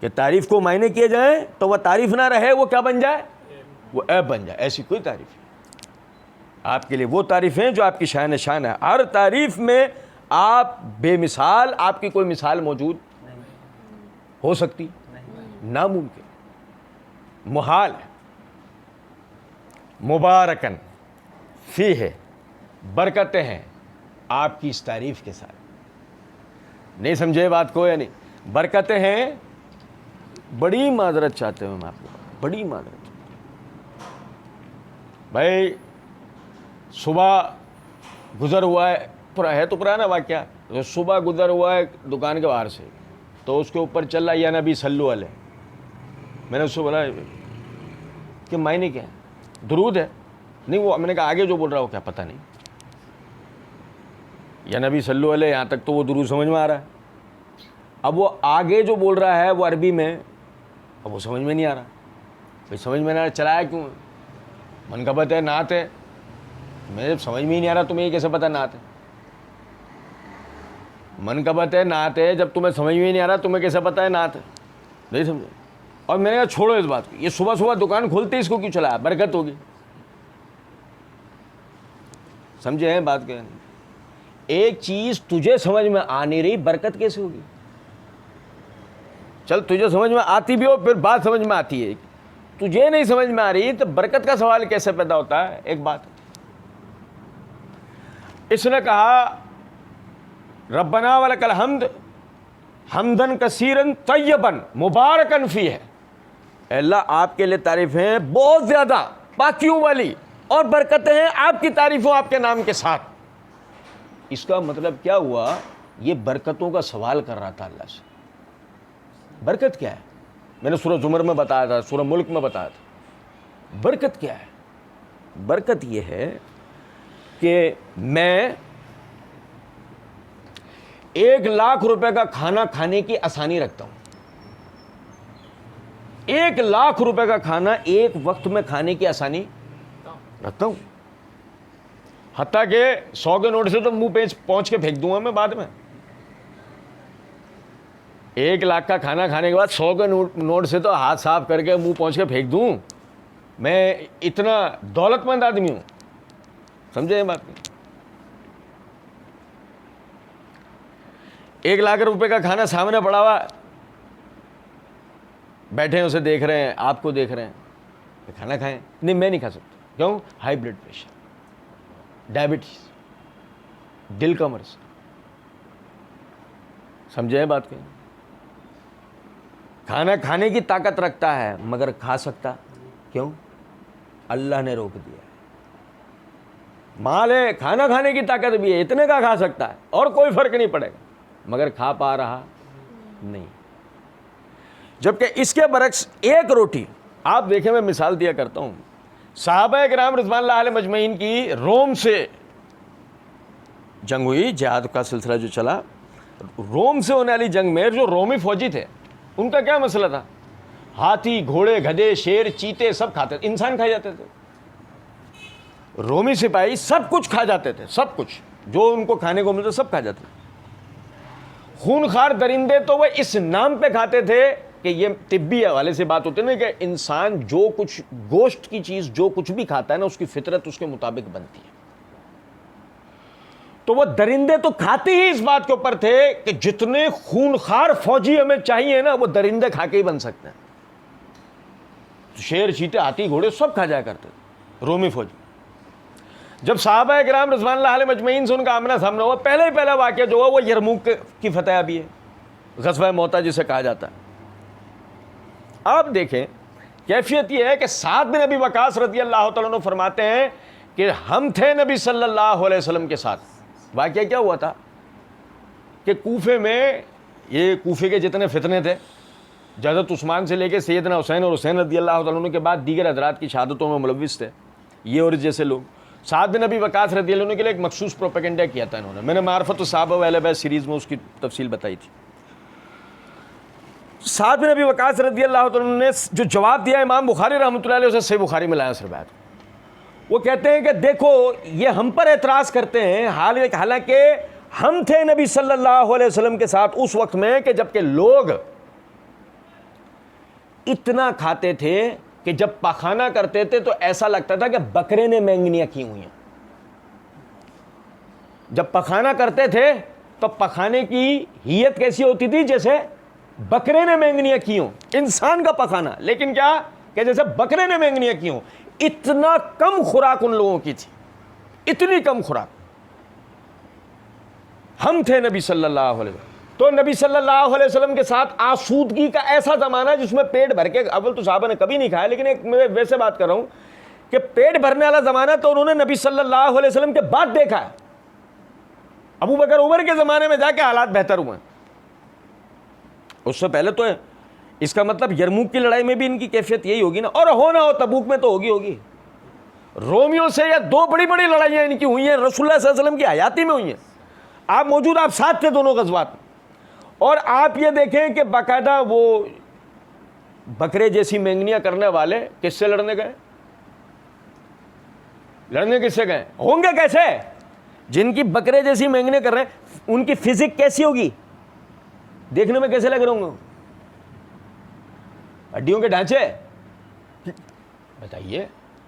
کہ تعریف کو معنی کیے جائیں تو وہ تعریف نہ رہے، وہ کیا بن جائے؟ وہ عیب بن جائے. ایسی کوئی تعریف نہیں. آپ کے لیے وہ تعریفیں جو آپ کی شان شان ہے. ہر تعریف میں آپ بے مثال، آپ کی کوئی مثال موجود ہو سکتی؟ ناممکن، محال ہے. مبارکن فی ہے، برکتیں ہیں آپ کی اس تعریف کے ساتھ. نہیں سمجھے بات کو یا نہیں؟ برکتیں ہیں. بڑی معذرت چاہتے ہوں میں آپ کو، بڑی معذرت. بھائی صبح گزر ہوا ہے تو پرانا واقعہ، صبح گزر ہوا ہے دکان کے باہر سے، تو اس کے اوپر چل رہا یا نبی صلو علیہ. میں نے اس سے بولا کہ معنی کیا ہے؟ درود ہے. نہیں، وہ میں نے کہا آگے جو بول رہا ہو کیا پتہ نہیں. یا نبی صلو علیہ یہاں تک تو وہ درود سمجھ میں آ رہا ہے. اب وہ آگے جو بول رہا ہے وہ عربی میں، اب وہ سمجھ میں نہیں آ رہا. بھائی سمجھ میں نہیں آ رہا، چلایا کیوں؟ منقبت ہے، نعت ہے. میں سمجھ میں ہی نہیں آ رہا تمہیں یہ کیسے پتہ نعت ہے؟ منقبت ہے، نعت ہے، جب تمہیں سمجھ میں ہی نہیں آ رہا تمہیں کیسے پتہ ہے نعت ہے؟ نہیں سمجھے. اور میں نے کہا چھوڑو اس بات کو، یہ صبح صبح دکان کھولتے اس کو کیوں چلایا؟ برکت ہوگی. سمجھے ہیں بات کیا؟ ایک چیز تجھے سمجھ میں آ نہیں رہی، برکت کیسے ہوگی؟ چل تجھے سمجھ میں آتی بھی ہو، پھر بات سمجھ میں آتی ہے، تجھے نہیں سمجھ میں آ رہی تو برکت کا سوال کیسے پیدا ہوتا ہے؟ ایک بات. اس نے کہا ربنا ولک الحمد حمدن کثیرن طیبن مبارکن فی ہے. اے اللہ آپ کے لیے تعریفیں بہت زیادہ پاکیوں والی، اور برکتیں ہیں آپ کی تعریفوں آپ کے نام کے ساتھ. اس کا مطلب کیا ہوا؟ یہ برکتوں کا سوال کر رہا تھا اللہ سے. برکت کیا ہے؟ میں نے سورہ زمر میں بتایا تھا, سورہ ملک میں بتایا تھا. برکت کیا ہے؟ برکت یہ ہے کہ میں 1,00,000 روپے کا کھانا کھانے کی آسانی رکھتا ہوں. 1,00,000 روپے کا کھانا ایک وقت میں کھانے کی آسانی رکھتا ہوں. حتیٰ کہ 100 کے نوٹ سے تو منہ پہنچ کے پھینک دوں گا میں بعد میں. 1,00,000 کا کھانا کھانے کے بعد 100 کے نوٹ سے تو ہاتھ صاف کر کے منہ پہنچ کے پھینک دوں. میں اتنا دولت مند آدمی ہوں. سمجھے یہ بات نہیں؟ 1,00,000 روپے کا کھانا سامنے پڑا ہوا, بیٹھے ہیں اسے دیکھ رہے ہیں, آپ کو دیکھ رہے ہیں, کھانا کھائیں. نہیں, میں نہیں کھا سکتا. کیوں؟ ہائی بلڈ پریشر, ڈائبٹیز, دل کا مرض. سمجھے ہیں بات؟ کھانا کھانے کی طاقت رکھتا ہے مگر کھا سکتا کیوں؟ اللہ نے روک دیا ہے. مال ہے, کھانا کھانے کی طاقت بھی ہے, اتنے کا کھا سکتا ہے اور کوئی فرق نہیں پڑے گا, مگر کھا پا رہا نہیں. جبکہ اس کے برعکس ایک روٹی, آپ دیکھیں میں مثال دیا کرتا ہوں, صحابہ کرام رضوان اللہ علیہ مجمعین کی روم سے جنگ ہوئی, جہاد کا سلسلہ جو چلا, روم سے ہونے والی جنگ میں جو رومی فوجی تھے ان کا کیا مسئلہ تھا؟ ہاتھی, گھوڑے, گدھے, شیر, چیتے سب کھاتے تھے, انسان کھائے جاتے تھے. رومی سپاہی سب کچھ کھا جاتے تھے, سب کچھ جو ان کو کھانے کو ملتا سب کھا جاتے تھے. خونخوار درندے تو وہ اس نام پہ کھاتے تھے کہ یہ طبی حوالے سے بات ہوتی ہے نا کہ انسان جو کچھ گوشت کی چیز جو کچھ بھی کھاتا ہے نا اس کی فطرت اس کے مطابق بنتی ہے. تو وہ درندے تو کھاتے ہی اس بات کے اوپر تھے کہ جتنے خونخوار فوجی ہمیں چاہیے نا وہ درندے کھا کے ہی بن سکتے ہیں. شیر, چیتے, ہاتھی, گھوڑے سب کھا جایا کرتے تھے رومی فوجی. جب صحابہ کرام رضوان اللہ علیہ مجمعین سے ان کا آمنا سامنا ہوا, پہلا واقعہ جو ہوا وہ یرموک کی فتح بھی ہے, غزوہ موتا جسے کہا جاتا ہے. آپ دیکھیں کیفیت یہ ہے کہ سعد بن ابی وقاص رضی اللہ تعالیٰ عنہ فرماتے ہیں کہ ہم تھے نبی صلی اللہ علیہ وسلم کے ساتھ. واقعہ کیا ہوا تھا کہ کوفے میں, یہ کوفے کے جتنے فتنے تھے, حضرت عثمان سے لے کے سیدنا حسین اور حسین رضی اللہ تعالیٰ عنہ کے بعد دیگر حضرات کی شہادتوں میں ملوث تھے یہ اور جیسے لوگ. سعد بن ابی وقاص رضی اللہ عنہ کے لیے ایک مخصوص پروپیگنڈا کیا تھا انہوں نے. میں نے معرفت الصحابہ و اہل بیت سیریز میں اس کی تفصیل بتائی تھی. سعد بن ابی وقاص رضی اللہ عنہ نے جو جواب دیا, امام بخاری رحمۃ اللہ علیہ اسے صحیح بخاری میں لایا اس روایت. وہ کہتے ہیں کہ دیکھو یہ ہم پر اعتراض کرتے ہیں حالانکہ ہم تھے نبی صلی اللہ علیہ وسلم کے ساتھ اس وقت میں کہ جب کہ لوگ اتنا کھاتے تھے کہ جب پخانہ کرتے تھے تو ایسا لگتا تھا کہ بکرے نے مینگنیاں کی ہوئی ہیں. جب پخانہ کرتے تھے تو پخانے کی ہیت کیسی ہوتی تھی جیسے بکرے نے مینگنیاں کی ہوں. انسان کا پخانہ, لیکن کیا کہ جیسے بکرے نے مینگنیاں کی ہوں. اتنا کم خوراک ان لوگوں کی تھی, اتنی کم خوراک. ہم تھے نبی صلی اللہ علیہ وسلم, تو نبی صلی اللہ علیہ وسلم کے ساتھ آسودگی کا ایسا زمانہ جس میں پیٹ بھر کے, اول تو صحابہ نے کبھی نہیں کھایا, لیکن ایک میں ویسے بات کر رہا ہوں کہ پیٹ بھرنے والا زمانہ تو انہوں نے نبی صلی اللہ علیہ وسلم کے بعد دیکھا ہے. ابو بکر عمر کے زمانے میں جا کے حالات بہتر ہوئے, اس سے پہلے تو ہے. اس کا مطلب یرموک کی لڑائی میں بھی ان کی کیفیت یہی ہوگی نا, اور ہو نہ ہو تبوک میں تو ہوگی. رومیوں سے یا 2 بڑی بڑی لڑائیاں ان کی ہوئی ہیں, رسول اللہ صلی اللہ علیہ وسلم کی حیاتی میں ہوئی ہیں. آپ موجود, آپ ساتھ تھے دونوں غزوات میں. اور آپ یہ دیکھیں کہ باقاعدہ وہ بکرے جیسی مینگنیاں کرنے والے کس سے لڑنے گئے؟ لڑنے کس سے گئے ہوں گے؟ کیسے؟ جن کی بکرے جیسی مینگنیاں کر رہے ہیں ان کی فزک کیسی ہوگی؟ دیکھنے میں کیسے لگ رہے ہوں گے؟ ہڈیوں کے ڈھانچے بتائیے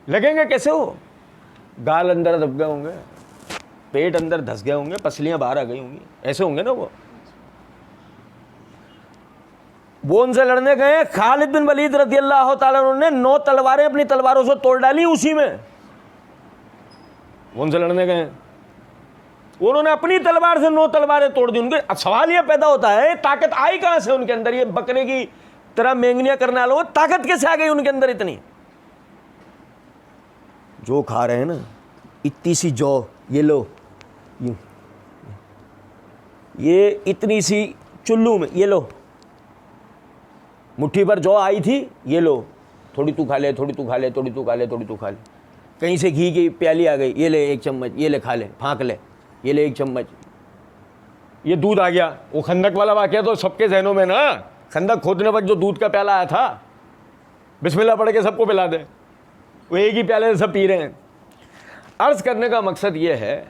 لگیں گے کیسے؟ ہو گال اندر دب گئے ہوں گے, پیٹ اندر دھس گئے ہوں گے, پسلیاں باہر آ گئی ہوں گی, ایسے ہوں گے نا. وہ ان سے لڑنے گئے. خالد بن ولید رضی اللہ تعالیٰ عنہ نے 9 تلواریں اپنی تلواروں سے توڑ ڈالی اسی میں. وہ ان سے لڑنے گئے, انہوں نے اپنی تلوار سے 9 تلواریں توڑ دی. ان کے اب سوال یہ پیدا ہوتا ہے طاقت آئی کہاں سے ان کے اندر؟ یہ بکرے کی طرح مینگنیاں کرنے والوں طاقت کیسے آ گئی ان کے اندر اتنی؟ جو کھا رہے ہیں نا اتنی سی جو, یہ لو یوں یہ اتنی سی چلو میں، یہ لو مٹھی پر جو آئی تھی، یہ لو، تھوڑی تو کھا لے، تھوڑی تو کھا لے، تھوڑی تو کھا لے، تھوڑی تو کھا لے. کہیں سے گھی کی پیالی آ گئی، یہ لے ایک چمچ، یہ لے کھا لے، پھانک لے، یہ لے ایک چمچ. یہ دودھ آ گیا. وہ خندق والا واقعہ تو سب کے ذہنوں میں نا، خندق کھودنے وقت جو دودھ کا پیالہ آیا تھا، بسم اللہ پڑھ کے سب کو پلا دے، وہ ایک ہی پیالے سے سب پی رہے ہیں. عرض کرنے کا مقصد یہ ہے،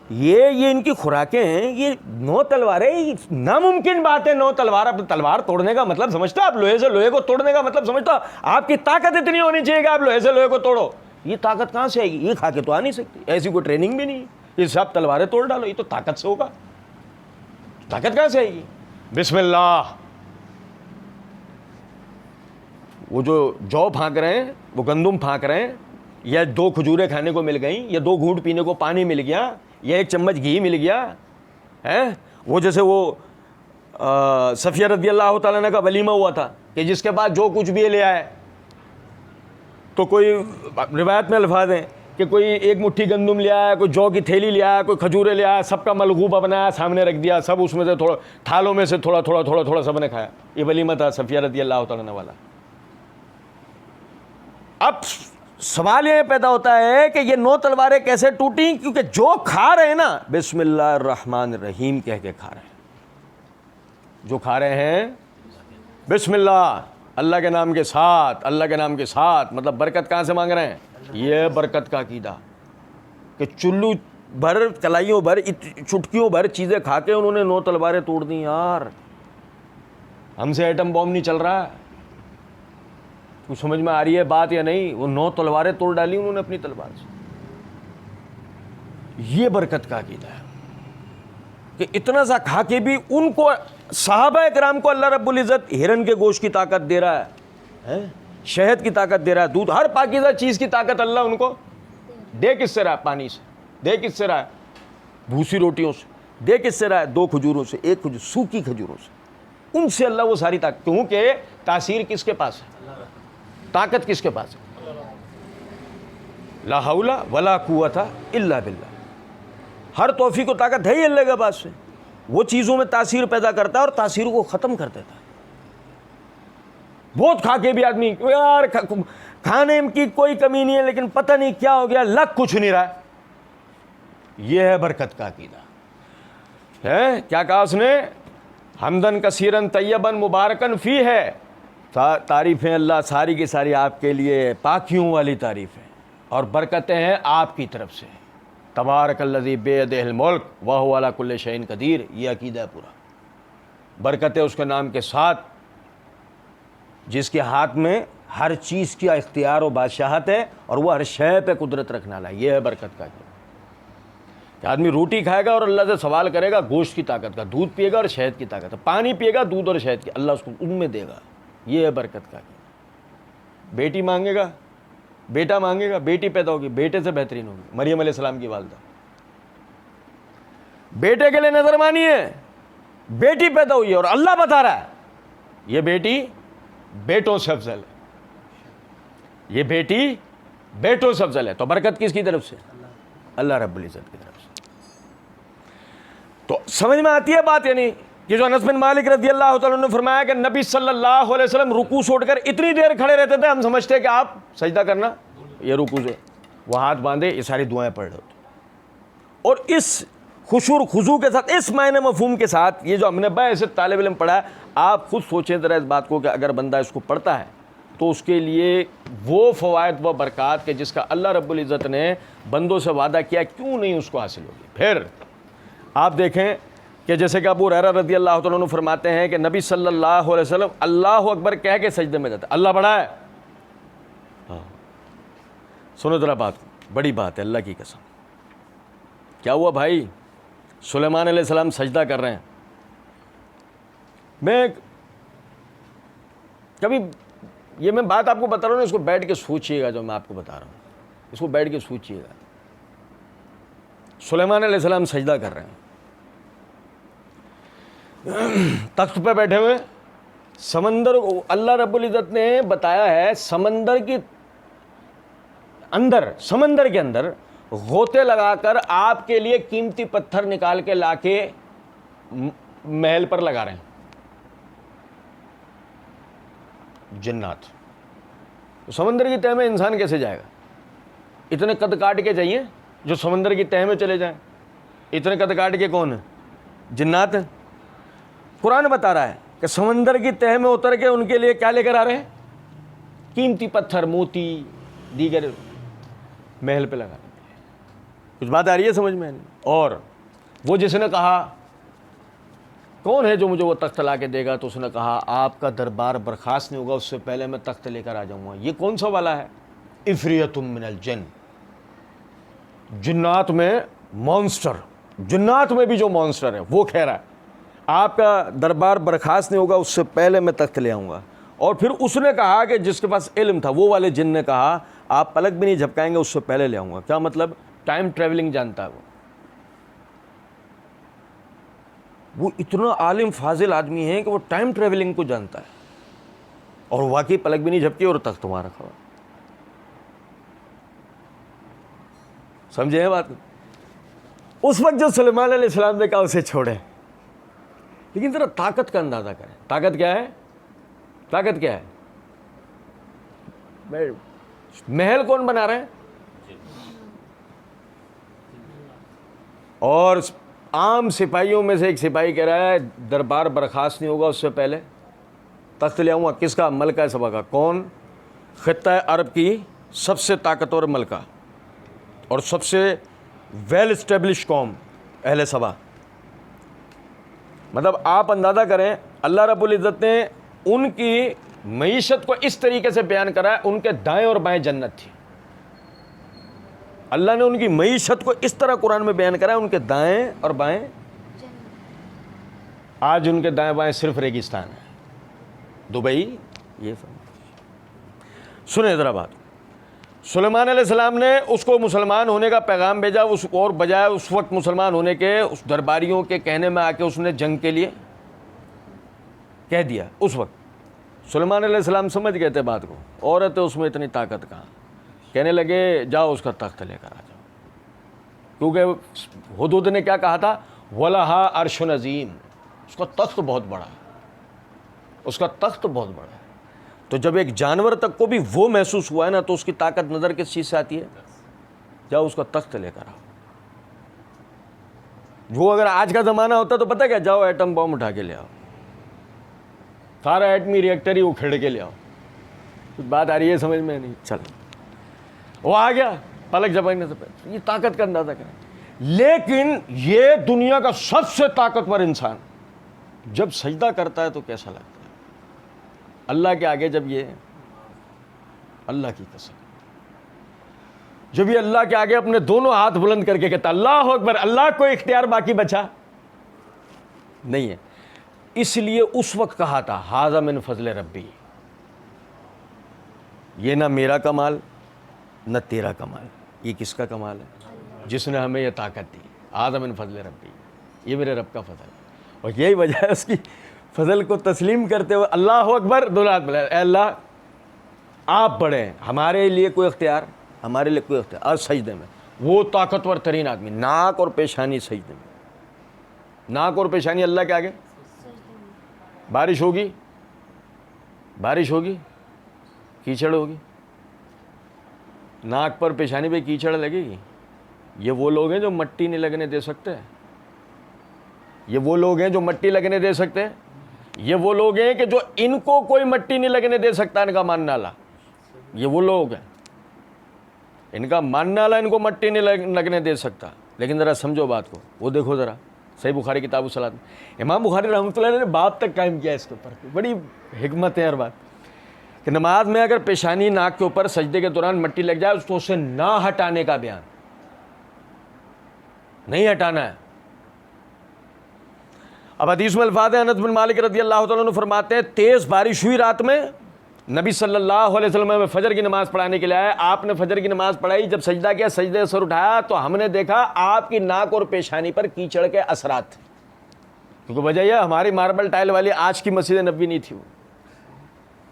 یہ ان کی خوراکیں ہیں. یہ 9 تلواریں، ناممکن بات ہے 9 تلوار. اب تلوار توڑنے کا مطلب سمجھتا آپ؟ لوہے سے لوہے کو توڑنے کا مطلب سمجھتا آپ کی طاقت اتنی ہونی چاہیے کہ آپ لوہے سے لوہے کو توڑو؟ یہ طاقت کہاں سے آئے گی؟ یہ کھا کے تو آ نہیں سکتی، ایسی کوئی ٹریننگ بھی نہیں ہے. یہ سب تلواریں توڑ ڈالو، یہ تو طاقت سے ہوگا. طاقت کہاں سے آئے گی؟ بسم اللہ. وہ جو پھانک رہے ہیں، وہ گندم پھانک رہے ہیں، یا 2 کھجوریں کھانے کو مل گئیں، یا 2 گھونٹ پینے کو پانی مل گیا، یا 1 چمچ گھی مل گیا ہے. وہ جیسے وہ صفیہ رضی اللہ تعالیٰ عنہ کا ولیمہ ہوا تھا کہ جس کے بعد جو کچھ بھی لے آئے، تو کوئی روایت میں الفاظ ہیں کہ کوئی 1 مٹھی گندم لے آیا، کوئی جو کی تھیلی لے آیا، کوئی کھجوریں لے آیا، سب کا ملغوبہ بنایا، سامنے رکھ دیا، سب اس میں سے تھوڑا تھالوں میں سے تھوڑا تھوڑا تھوڑا تھوڑا سب نے کھایا. یہ ولیمہ تھا صفیہ رضی اللہ تعالیٰ عنہ والا. اب سوال یہ پیدا ہوتا ہے کہ یہ 9 تلواریں کیسے ٹوٹیں؟ کیونکہ جو کھا رہے ہیں نا، بسم اللہ الرحمن الرحیم کہہ کے کھا رہے ہیں. جو کھا رہے ہیں بسم اللہ، اللہ کے نام کے ساتھ، اللہ کے نام کے ساتھ، مطلب برکت کہاں سے مانگ رہے ہیں؟ یہ برکت کا عقیدہ کہ چلو بھر، کلائیوں بھر، چٹکیوں بھر چیزیں کھا کے انہوں نے 9 تلواریں توڑ دی. یار ہم سے ایٹم بوم نہیں چل رہا. کچھ سمجھ میں آ رہی ہے بات یا نہیں؟ وہ 9 تلواریں توڑ ڈالی انہوں نے اپنی تلوار سے. یہ برکت کا عقیدہ ہے کہ اتنا سا کھا کے بھی ان کو، صحابہ کرام کو اللہ رب العزت ہرن کے گوشت کی طاقت دے رہا ہے، شہد کی طاقت دے رہا ہے، دودھ، ہر پاکیزہ چیز کی طاقت اللہ ان کو دے کس سے رہا ہے؟ پانی سے. دے کس سے رہا ہے؟ بھوسی روٹیوں سے. دے کس سے رہا ہے؟ 2 کھجوروں سے، 1 کھجور سوکھی کھجوروں سے. ان سے اللہ وہ ساری طاقت، کیونکہ تاثیر کس کے پاس ہے؟ طاقت کس کے پاس ہے؟ لا حول ولا قوت الا باللہ. ہر توفیق و طاقت ہے ہی اللہ کے پاس سے. وہ چیزوں میں تاثیر پیدا کرتا ہے اور تاثیر کو ختم کر دیتا ہے. بہت کھا کے بھی آدمی، یار کھانے کی کوئی کمی نہیں ہے لیکن پتہ نہیں کیا ہو گیا، لگ کچھ نہیں رہا. یہ ہے برکت کا عقیدہ ہے. کیا کہا اس نے؟ حمدن کثیرن طیبن مبارکن فی ہے. تعریفیں اللہ ساری کی ساری آپ کے لیے، پاکیوں والی تعریفیں، اور برکتیں ہیں آپ کی طرف سے. تبارک الذی بیدہ الملک وہو علی کل شیء قدیر. یہ عقیدہ ہے پورا. برکتیں اس کے نام کے ساتھ، جس کے ہاتھ میں ہر چیز کی اختیار و بادشاہت ہے اور وہ ہر شے پہ قدرت رکھنے والا ہے. یہ ہے برکت کا عقیدہ کہ آدمی روٹی کھائے گا اور اللہ سے سوال کرے گا گوشت کی طاقت کا، دودھ پیے گا اور شہد کی طاقت کا، پانی پیے گا دودھ اور شہد کی، اللہ اس کو ان میں دے گا. یہ ہے برکت کا عقیدہ. بیٹی مانگے گا، بیٹا مانگے گا، بیٹی پیدا ہوگی، بیٹے سے بہترین ہوگی. مریم علیہ السلام کی والدہ، بیٹے کے لیے نظر مانی ہے، بیٹی پیدا ہوئی ہے اور اللہ بتا رہا ہے یہ بیٹی بیٹوں سے افضل ہے، یہ بیٹی بیٹوں سے افضل ہے. تو برکت کس کی طرف سے؟ اللہ رب العزت کی طرف سے. تو سمجھ میں آتی ہے بات؟ یعنی کہ جو انس بن مالک رضی اللہ تعالیٰ نے فرمایا کہ نبی صلی اللہ علیہ وسلم رکوع سے اٹھ کر اتنی دیر کھڑے رہتے تھے، ہم سمجھتے کہ آپ سجدہ کرنا یہ رکوع سے، وہ ہاتھ باندھے یہ ساری دعائیں پڑھ رہے ہوتے. اور اس خشوع خضوع کے ساتھ، اس معنی مفہوم کے ساتھ، یہ جو ہم نے بحیثیت طالب علم پڑھا ہے، آپ خود سوچیں ذرا اس بات کو کہ اگر بندہ اس کو پڑھتا ہے تو اس کے لیے وہ فوائد و برکات کہ جس کا اللہ رب العزت نے بندوں سے وعدہ کیا، کیوں نہیں اس کو حاصل ہوگی. پھر آپ دیکھیں کہ جیسے کہ ابو ہریرہ رضی اللہ تعالیٰ عنہ فرماتے ہیں کہ نبی صلی اللہ علیہ وسلم اللہ اکبر کہہ کے سجدے میں جاتے. اللہ بڑا ہے. سنو ذرا بات، بڑی بات ہے اللہ کی قسم. کیا ہوا بھائی؟ سلیمان علیہ السلام سجدہ کر رہے ہیں. میں کبھی یہ میں بات آپ کو بتا رہا ہوں، اس کو بیٹھ کے سوچئے گا. جو میں آپ کو بتا رہا ہوں اس کو بیٹھ کے سوچئے گا. سلیمان علیہ السلام سجدہ کر رہے ہیں، تخت پہ بیٹھے ہوئے. سمندر، اللہ رب العزت نے بتایا ہے سمندر کے اندر غوطے لگا کر آپ کے لیے قیمتی پتھر نکال کے لا کے محل پر لگا رہے ہیں جنات. تو سمندر کی تہہ میں انسان کیسے جائے گا؟ اتنے قد کاٹ کے چاہیے جو سمندر کی تہہ میں چلے جائیں. اتنے قد کاٹ کے کون ہیں؟ جنات ہیں. قرآن بتا رہا ہے کہ سمندر کی تہہ میں اتر کے ان کے لیے کیا لے کر آ رہے ہیں؟ قیمتی پتھر، موتی، دیگر محل پہ لگا. کچھ بات آ رہی ہے سمجھ میں؟ اور وہ جس نے کہا کون ہے جو مجھے وہ تخت لا کے دے گا، تو اس نے کہا آپ کا دربار برخاست نہیں ہوگا اس سے پہلے میں تخت لے کر آ جاؤں گا. یہ کون سا والا ہے؟ عفریت من الجن، جنات میں مانسٹر، جنات میں بھی جو مانسٹر ہے وہ کہہ رہا ہے آپ کا دربار برخاست نہیں ہوگا اس سے پہلے میں تخت لے آؤں گا. اور پھر اس نے کہا کہ جس کے پاس علم تھا، وہ والے جن نے کہا آپ پلک بھی نہیں جھپکائیں گے اس سے پہلے لے آؤں گا. کیا مطلب؟ ٹائم ٹریولنگ جانتا ہے وہ اتنا عالم فاضل آدمی ہے کہ وہ ٹائم ٹریولنگ کو جانتا ہے، اور واقعی پلک بھی نہیں جھپکی اور تخت وہاں رکھا ہوا. سمجھے ہیں بات؟ اس وقت جو سلیمان علیہ السلام نے کہا اسے چھوڑے. لیکن ذرا طاقت کا اندازہ کریں. طاقت کیا ہے؟ طاقت کیا ہے؟ محل کون بنا رہے ہیں؟ اور عام سپاہیوں میں سے ایک سپاہی کہہ رہا ہے دربار برخاست نہیں ہوگا اس سے پہلے تخت لے آؤں گا. کس کا؟ ملکہ سبا کا. کون؟ خطہ عرب کی سب سے طاقتور ملکہ اور سب سے ویل اسٹیبلش قوم اہل سبا. مطلب آپ اندازہ کریں اللہ رب العزت نے ان کی معیشت کو اس طریقے سے بیان کرا ہے، ان کے دائیں اور بائیں جنت تھی. اللہ نے ان کی معیشت کو اس طرح قرآن میں بیان کرا ہے، ان کے دائیں اور بائیں. آج ان کے دائیں بائیں صرف ریگستان ہے. دبئی یہ سنیں ذرا بات. سلیمان علیہ السلام نے اس کو مسلمان ہونے کا پیغام بھیجا، اس اور بجائے اس وقت مسلمان ہونے کے اس درباریوں کے کہنے میں آ کے اس نے جنگ کے لیے کہہ دیا. اس وقت سلیمان علیہ السلام سمجھ گئے تھے بات کو، عورت ہے اس میں اتنی طاقت کہاں. کہنے لگے جاؤ اس کا تخت لے کر آ جاؤ، کیونکہ حدود نے کیا کہا تھا؟ وَلَهَا عَرْشٌ عَظِيمٌ، اس کا تخت بہت بڑا ہے، اس کا تخت بہت بڑا ہے. تو جب ایک جانور تک کو بھی وہ محسوس ہوا ہے نا، تو اس کی طاقت نظر کس چیز سے آتی ہے؟ جاؤ اس کا تخت لے کر آؤ. وہ اگر آج کا زمانہ ہوتا تو پتہ کیا؟ جاؤ ایٹم بم اٹھا کے لے آؤ، سارا ایٹمی ریئیکٹر ہی اکھیڑ کے لے آؤ. کچھ بات آ رہی ہے سمجھ میں؟ نہیں. چل وہ آ گیا پلک جھپکنے سے پہلے. یہ طاقت کا اندازہ کریں. لیکن یہ دنیا کا سب سے طاقتور انسان جب سجدہ کرتا ہے تو کیسا لگتا ہے اللہ کے آگے؟ جب یہ اللہ کی قسم، جب یہ اللہ کے آگے اپنے دونوں ہاتھ بلند کر کے کہتا اللہ اکبر، اللہ کو اختیار باقی بچا نہیں ہے. اس لیے اس وقت کہا تھا ھذا من فضل ربی، یہ نہ میرا کمال نہ تیرا کمال، یہ کس کا کمال ہے؟ جس نے ہمیں یہ طاقت دی. ھذا من فضل ربی، یہ میرے رب کا فضل ہے. اور یہی وجہ ہے اس کی فضل کو تسلیم کرتے ہوئے اللہ اکبر دونوں ہاتھ بلائے، اے اللہ آپ بڑے ہیں، ہمارے لیے کوئی اختیار، ہمارے لیے کوئی اختیار. اور سجدے میں وہ طاقتور ترین آدمی، ناک اور پیشانی سجدے میں، ناک اور پیشانی اللہ کے آگے. بارش ہوگی، بارش ہوگی، کیچڑ ہوگی، ناک پر پیشانی پہ کیچڑ لگے گی. یہ وہ لوگ ہیں جو مٹی نہیں لگنے دے سکتے، یہ وہ لوگ ہیں جو مٹی لگنے دے سکتے، یہ وہ لوگ ہیں کہ جو ان کو کوئی مٹی نہیں لگنے دے سکتا. ان کا ماننا اللہ، یہ وہ لوگ ہیں، ان کا ماننا اللہ ان کو مٹی نہیں لگنے دے سکتا. لیکن ذرا سمجھو بات کو. وہ دیکھو ذرا صحیح بخاری کتاب الصلاۃ میں امام بخاری رحمۃ اللہ نے باب تک قائم کیا اس کے اوپر. بڑی حکمت ہے ہر بات کہ نماز میں اگر پیشانی ناک کے اوپر سجدے کے دوران مٹی لگ جائے تو اسے نہ ہٹانے کا بیان، نہیں ہٹانا ہے. اب حدیث میں الفاظ ہیں، انس بن مالک رضی اللہ تعالیٰ عنہ فرماتے ہیں تیز بارش ہوئی رات میں، نبی صلی اللہ علیہ وسلم میں فجر کی نماز پڑھانے کے لیے آئے. آپ نے فجر کی نماز پڑھائی، جب سجدہ کیا، سجدے سے سر اٹھایا تو ہم نے دیکھا آپ کی ناک اور پیشانی پر کیچڑ کے اثرات تھے. کیونکہ وجہ یہ ہماری ماربل ٹائل والی آج کی مسجد نبوی نہیں تھی،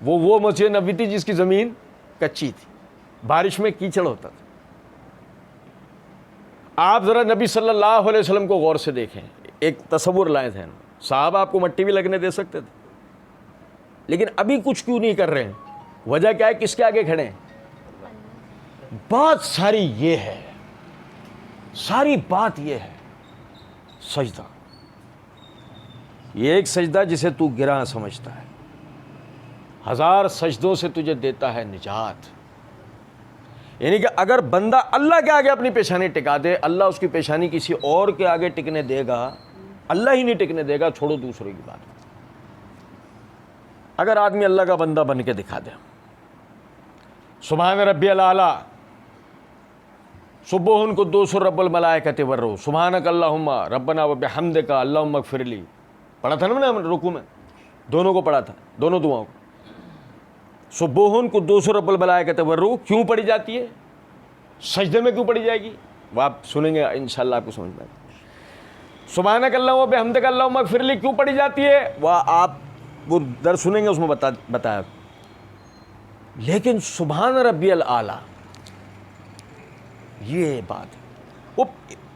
وہ مسجد نبوی تھی جس کی زمین کچی تھی، بارش میں کیچڑ ہوتا تھا. آپ ذرا نبی صلی اللہ علیہ وسلم کو غور سے دیکھیں، ایک تصور لائے تھے صحابہ آپ کو مٹی بھی لگنے دے سکتے تھے, لیکن ابھی کچھ کیوں نہیں کر رہے ہیں؟ وجہ کیا ہے؟ کس کے آگے کھڑے ہیں؟ بات ساری یہ ہے, ساری بات یہ ہے, سجدہ. یہ ایک سجدہ جسے تو گراں سمجھتا ہے, 1000 سجدوں سے تجھے دیتا ہے نجات. یعنی کہ اگر بندہ اللہ کے آگے اپنی پیشانی ٹکا دے, اللہ اس کی پیشانی کسی اور کے آگے ٹکنے دے گا؟ اللہ ہی نہیں ٹکنے دے گا, چھوڑو دوسرے کی بات. اگر آدمی اللہ کا بندہ بن کے دکھا دے, سبحان ربی الاعلیٰ, سبوح قدوس رب الملائکۃ والروح, سبحانک اللہم ربنا وبحمدک اللہم اغفر لی. پڑھا تھا نا میں نے رکوع میں, دونوں کو پڑھا تھا, دونوں دعاؤں کو. سبوح قدوس رب الملائکۃ والروح کیوں پڑھی جاتی ہے؟ سجدے میں کیوں پڑھی جائے گی؟ وہ آپ سنیں گے انشاءاللہ آپ کو سمجھ میں آئے گا. سبحانک اللہم وبحمدک اللہم اغفر لی کیوں پڑھی جاتی ہے؟ وہ آپ وہ در سنیں گے, اس میں بتایا. لیکن سبحان ربی الاعلیٰ یہ بات ہے. وہ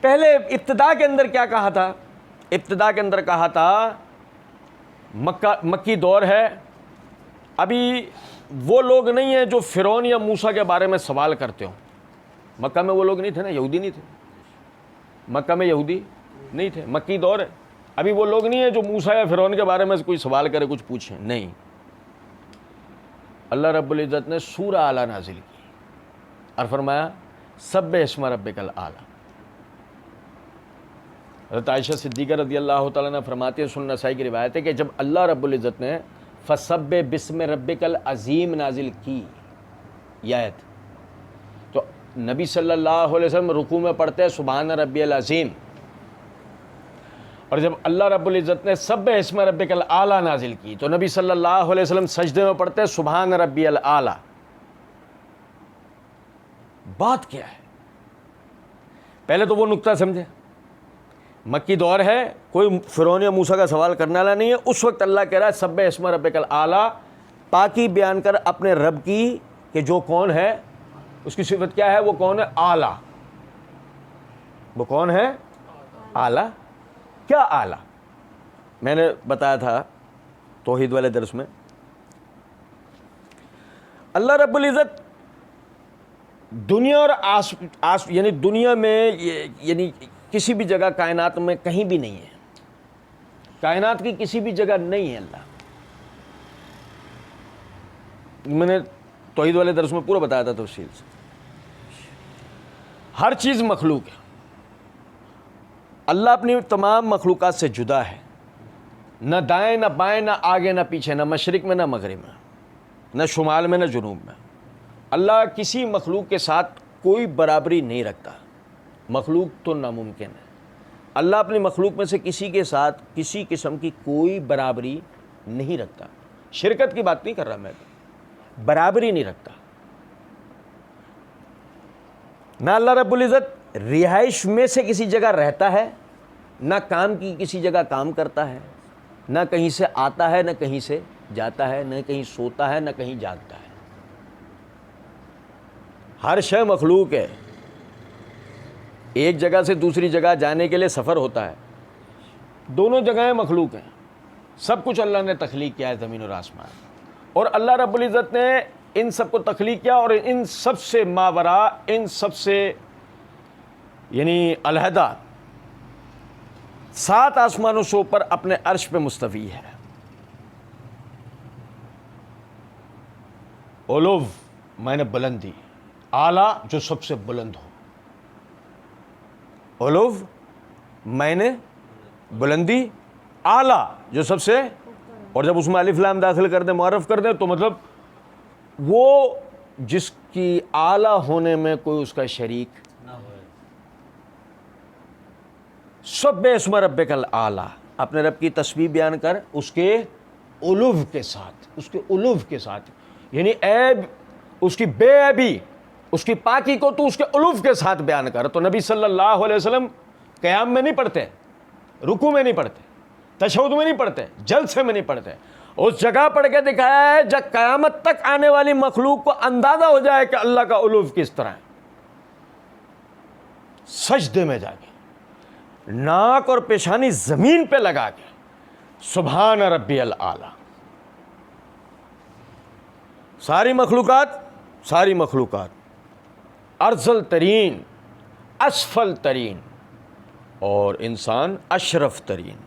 پہلے ابتدا کے اندر کیا کہا تھا؟ ابتدا کے اندر کہا تھا مکی دور ہے, ابھی وہ لوگ نہیں ہیں جو فرعون یا موسیٰ کے بارے میں سوال کرتے ہوں. مکہ میں وہ لوگ نہیں تھے نا, یہودی نہیں تھے مکہ میں, یہودی نہیں تھے, مکی دور ہے. ابھی وہ لوگ نہیں ہیں جو موسیٰ یا فرعون کے بارے میں کوئی سوال کرے, کچھ پوچھیں, نہیں. اللہ رب العزت نے سورہ اعلیٰ نازل کی اور فرمایا سبح اسم ربک الاعلیٰ. حضرت عائشہ صدیقہ رضی اللہ تعالیٰ عنہ فرماتی ہے, سنن نسائی کی روایت ہے کہ جب اللہ رب العزت نے فسبح بسم ربک العظیم نازل کی یہ آیت, تو نبی صلی اللہ علیہ وسلم رکوع میں پڑھتے ہیں سبحان ربی العظیم, اور جب اللہ رب العزت نے سبح اسم ربک الاعلیٰ نازل کی تو نبی صلی اللہ علیہ وسلم سجدے میں پڑھتے ہیں سبحان ربی الاعلیٰ. بات کیا ہے؟ پہلے تو وہ نقطہ سمجھے, مکی دور ہے, کوئی فرعون یا موسیٰ کا سوال کرنے والا نہیں ہے. اس وقت اللہ کہہ رہا ہے سبح اسم ربک الاعلیٰ, پاکی بیان کر اپنے رب کی کہ جو کون ہے, اس کی صفت کیا ہے, وہ کون ہے؟ اعلیٰ. وہ کون ہے؟ اعلیٰ. کیا اعلیٰ؟ میں نے بتایا تھا توحید والے درس میں, اللہ رب العزت دنیا اور یعنی دنیا میں یعنی کسی بھی جگہ کائنات میں کہیں بھی نہیں ہے, کائنات کی کسی بھی جگہ نہیں ہے اللہ. میں نے توحید والے درس میں پورا بتایا تھا تفصیل سے. ہر چیز مخلوق ہے, اللہ اپنی تمام مخلوقات سے جدا ہے, نہ دائیں نہ بائیں, نہ آگے نہ پیچھے, نہ مشرق میں نہ مغرب میں, نہ شمال میں نہ جنوب میں. اللہ کسی مخلوق کے ساتھ کوئی برابری نہیں رکھتا, مخلوق تو ناممکن ہے. اللہ اپنی مخلوق میں سے کسی کے ساتھ کسی قسم کی کوئی برابری نہیں رکھتا. شرکت کی بات نہیں کر رہا میں, برابری نہیں رکھتا. نہ اللہ رب العزت رہائش میں سے کسی جگہ رہتا ہے, نہ کام کی کسی جگہ کام کرتا ہے, نہ کہیں سے آتا ہے نہ کہیں سے جاتا ہے, نہ کہیں سوتا ہے نہ کہیں جاگتا ہے. ہر شے مخلوق ہے. ایک جگہ سے دوسری جگہ جانے کے لیے سفر ہوتا ہے, دونوں جگہیں مخلوق ہیں. سب کچھ اللہ نے تخلیق کیا ہے, زمین اور آسمان, اور اللہ رب العزت نے ان سب کو تخلیق کیا, اور ان سب سے ماورا, ان سب سے یعنی علیحدہ 7 آسمانوں سے اوپر اپنے عرش پہ مستوی ہے. علو معنی بلندی, اعلیٰ جو سب سے بلند ہو. علو معنی بلندی, اعلیٰ جو سب سے, اور جب اس میں الف لام داخل کر دیں, معرف کر دیں, تو مطلب وہ جس کی اعلیٰ ہونے میں کوئی اس کا شریک نہ ہو. سبح اسم ربک الاعلیٰ, اپنے رب کی تسبیح بیان کر اس کے علو کے ساتھ, اس کے علو کے ساتھ, یعنی عیب اس کی بے عیبی, اس کی پاکی کو تو اس کے علو کے ساتھ بیان کر. تو نبی صلی اللہ علیہ وسلم قیام میں نہیں پڑھتے, رکوع میں نہیں پڑھتے, تشہد میں نہیں پڑھتے, جلسے میں نہیں پڑھتے. اس جگہ پڑھ کے دکھایا ہے جب قیامت تک آنے والی مخلوق کو اندازہ ہو جائے کہ اللہ کا علو کس طرح ہے, سجدے میں جا کے. ناک اور پیشانی زمین پہ لگا کے سبحان ربی الاعلیٰ. ساری مخلوقات ارذل ترین، اسفل ترین، اور انسان اشرف ترین،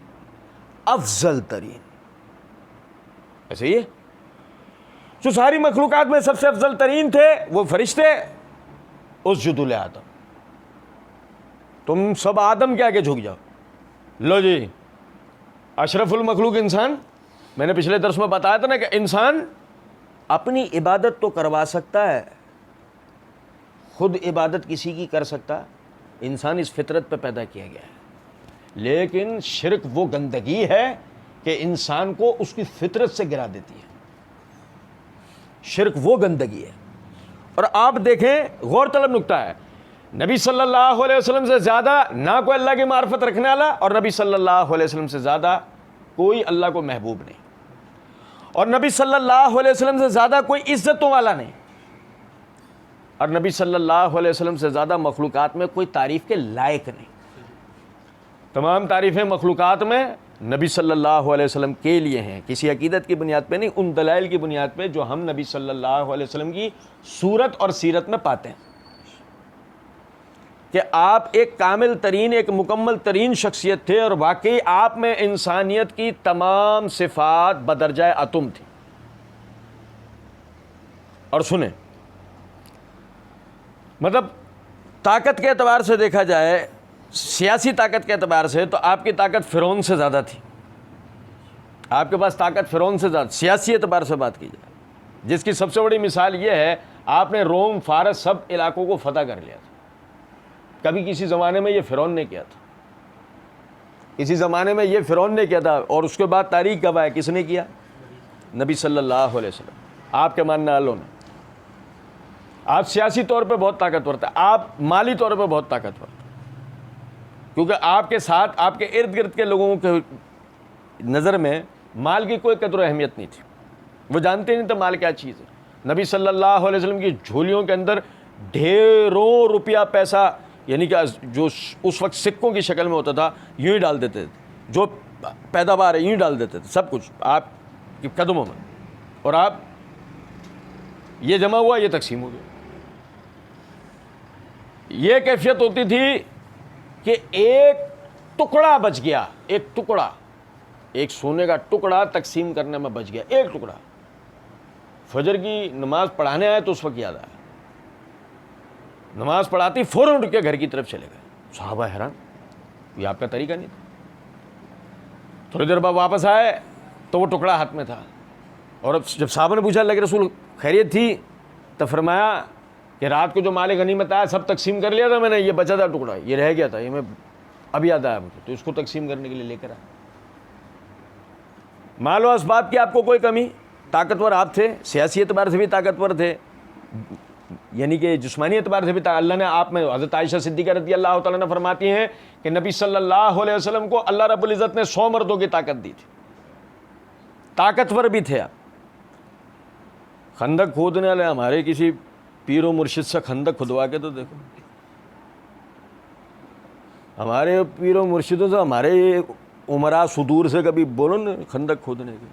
افضل ترین. ایسے ہی ہے. جو ساری مخلوقات میں سب سے افضل ترین تھے وہ فرشتے، اسجدوا لآدم. تم سب آدم کے آگے جھک جاؤ. لو جی، اشرف المخلوق انسان. میں نے پچھلے درس میں بتایا تھا نا کہ انسان اپنی عبادت تو کروا سکتا ہے، خود عبادت کسی کی کر سکتا. انسان اس فطرت پہ پیدا کیا گیا ہے، لیکن شرک وہ گندگی ہے کہ انسان کو اس کی فطرت سے گرا دیتی ہے. شرک وہ گندگی ہے. اور آپ دیکھیں، غور طلب نکتہ ہے، نبی صلی اللہ علیہ وسلم سے زیادہ نہ کوئی اللہ کی معرفت رکھنے والا، اور نبی صلی اللہ علیہ وسلم سے زیادہ کوئی اللہ کو محبوب نہیں، اور نبی صلی اللہ علیہ وسلم سے زیادہ کوئی عزتوں والا نہیں، اور نبی صلی اللہ علیہ وسلم سے زیادہ مخلوقات میں کوئی تعریف کے لائق نہیں. تمام تعریفیں مخلوقات میں نبی صلی اللہ علیہ وسلم کے لیے ہیں، کسی عقیدت کی بنیاد پہ نہیں، ان دلائل کی بنیاد پہ جو ہم نبی صلی اللہ علیہ وسلم کی صورت اور سیرت میں پاتے ہیں کہ آپ ایک کامل ترین، ایک مکمل ترین شخصیت تھے، اور واقعی آپ میں انسانیت کی تمام صفات بدرجہ اتم تھی. اور سنیں، مطلب طاقت کے اعتبار سے دیکھا جائے، سیاسی طاقت کے اعتبار سے تو آپ کی طاقت فرعون سے زیادہ تھی. آپ کے پاس طاقت فرعون سے زیادہ، سیاسی اعتبار سے بات کی جائے، جس کی سب سے بڑی مثال یہ ہے، آپ نے روم، فارس سب علاقوں کو فتح کر لیا تھا. کبھی کسی زمانے میں یہ فرعون نے کیا تھا، کسی زمانے میں یہ فرعون نے کیا تھا، اور اس کے بعد تاریخ گواہ ہے کس نے کیا؟ نبی صلی اللہ علیہ وسلم. آپ کے ماننے والوں نے. آپ سیاسی طور پہ بہت طاقتور تھے، آپ مالی طور پہ بہت طاقتور تھے، کیونکہ آپ کے ساتھ، آپ کے ارد گرد کے لوگوں کے نظر میں مال کی کوئی قدر و اہمیت نہیں تھی. وہ جانتے نہیں تھے مال کیا چیز ہے. نبی صلی اللہ علیہ وسلم کی جھولیوں کے اندر ڈھیروں روپیہ پیسہ، یعنی کہ جو اس وقت سکوں کی شکل میں ہوتا تھا، یوں ہی ڈال دیتے تھے. جو پیداوار ہے یوں ہی ڈال دیتے تھے، سب کچھ آپ کے قدموں میں، اور آپ یہ جمع ہوا، یہ تقسیم ہو گیا. یہ کیفیت ہوتی تھی کہ ایک ٹکڑا بچ گیا، ایک ٹکڑا، ایک سونے کا ٹکڑا تقسیم کرنے میں بچ گیا، ایک ٹکڑا. فجر کی نماز پڑھانے آئے تو اس وقت یاد آیا، نماز پڑھاتی فوراً اٹھ کے گھر کی طرف چلے گئے. صحابہ حیران، یہ آپ کا طریقہ نہیں تھا. تھوڑی دیر بعد واپس آئے تو وہ ٹکڑا ہاتھ میں تھا. اور اب جب صحابہ نے پوچھا اللہ کے رسول خیریت تھی، تو فرمایا کہ رات کو جو مال غنیمت آیا سب تقسیم کر لیا تھا میں نے، یہ بچا تھا ٹکڑا، یہ رہ گیا تھا، یہ میں اب یاد آیا مجھے، تو اس کو تقسیم کرنے کے لیے لے کر آیا. مال و اسباب کی آپ کو کوئی کمی، طاقتور آپ تھے، سیاسی اعتبار سے بھی طاقتور تھے، یعنی کہ جسمانی اعتبار سے بھی اللہ نے آپ میں، حضرت عائشہ صدیقہ رضی اللہ تعالیٰ نے فرماتی ہیں کہ نبی صلی اللہ علیہ وسلم کو اللہ رب العزت نے 100 مردوں کی طاقت دی تھی. طاقتور بھی تھے آپ. خندق کھودنے والے ہمارے کسی پیر و مرشد سے خندق کھدوا کے تو دیکھو، ہمارے پیر و مرشدوں سے، ہمارے عمرا صدور سے کبھی بولو نا خندق کھودنے کے.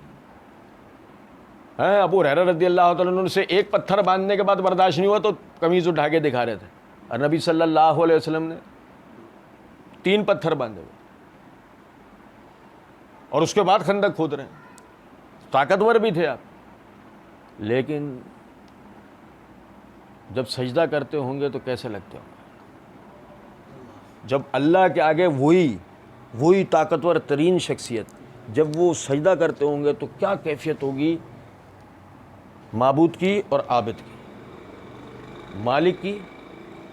ابو ہریرہ رضی اللہ تعالیٰ عنہ سے ایک پتھر باندھنے کے بعد برداشت نہیں ہوا تو قمیض اٹھا کے دکھا رہے تھے، اور نبی صلی اللہ علیہ وسلم نے 3 پتھر باندھے ہوئے اور اس کے بعد خندق کھود رہے ہیں. طاقتور بھی تھے آپ. لیکن جب سجدہ کرتے ہوں گے تو کیسے لگتے ہوں گے؟ جب اللہ کے آگے وہی طاقتور ترین شخصیت جب وہ سجدہ کرتے ہوں گے تو کیا کیفیت ہوگی معبود کی اور عابد کی، مالک کی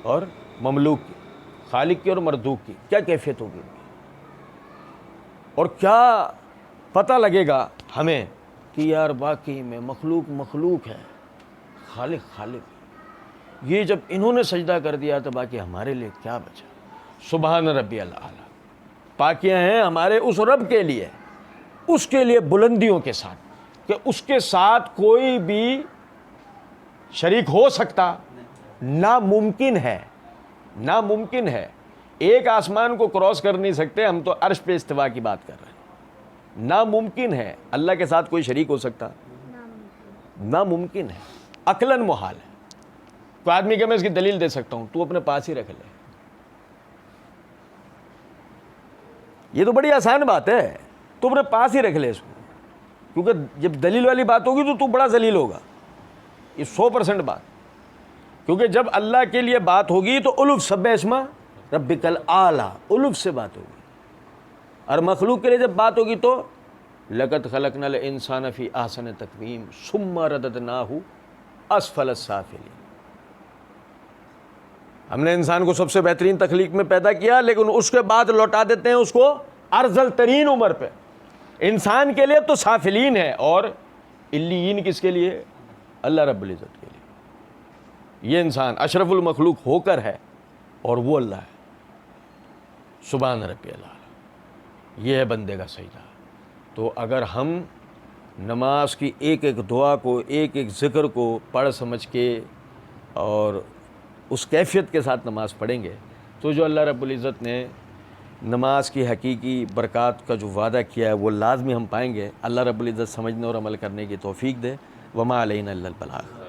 اور مملوک کی، خالق کی اور مردوک کی، کیا کیفیت ہوگی؟ اور کیا پتہ لگے گا ہمیں کہ یار باقی میں مخلوق ہے، خالق. یہ جب انہوں نے سجدہ کر دیا تو باقی ہمارے لیے کیا بچا؟ سبحان ربی الاعلیٰ. پاکیاں ہیں ہمارے اس رب کے لیے، اس کے لیے بلندیوں کے ساتھ، کہ اس کے ساتھ کوئی بھی شریک ہو سکتا، ناممکن ہے. ایک آسمان کو کراس کر نہیں سکتے، ہم تو عرش پہ استوا کی بات کر رہے ہیں۔ ناممکن ہے اللہ کے ساتھ کوئی شریک ہو سکتا، ناممکن ہے، عقلاً محال ہے۔ کوئی آدمی کہ میں اس کی دلیل دے سکتا ہوں، تو اپنے پاس ہی رکھ لے، یہ تو بڑی آسان بات ہے، تو اپنے پاس ہی رکھ لے اس کو، کیونکہ جب دلیل والی بات ہوگی تو بڑا ذلیل ہوگا، یہ 100% بات، کیونکہ جب اللہ کے لیے بات ہوگی تو الف سبح اسم ربک الاعلیٰ، الف سے بات ہوگی، اور مخلوق کے لیے جب بات ہوگی تو لقد خلقنا الانسان فی احسن تقویم ثم رددناہ اسفل السافلین، ہم نے انسان کو سب سے بہترین تخلیق میں پیدا کیا، لیکن اس کے بعد لوٹا دیتے ہیں اس کو ارذل ترین عمر پہ۔ انسان کے لیے تو سافلین ہے، اور علیین کس کے لیے؟ اللہ رب العزت کے لیے۔ یہ انسان اشرف المخلوق ہو کر ہے، اور وہ اللہ ہے، سبحان ربی اللہ، یہ ہے بندے کا سجدہ۔ تو اگر ہم نماز کی ایک ایک دعا کو، ایک ایک ذکر کو پڑھ سمجھ کے اور اس کیفیت کے ساتھ نماز پڑھیں گے، تو جو اللہ رب العزت نے نماز کی حقیقی برکات کا جو وعدہ کیا ہے وہ لازمی ہم پائیں گے۔ اللہ رب العزت سمجھنے اور عمل کرنے کی توفیق دے۔ وما علینا الا البلاغ۔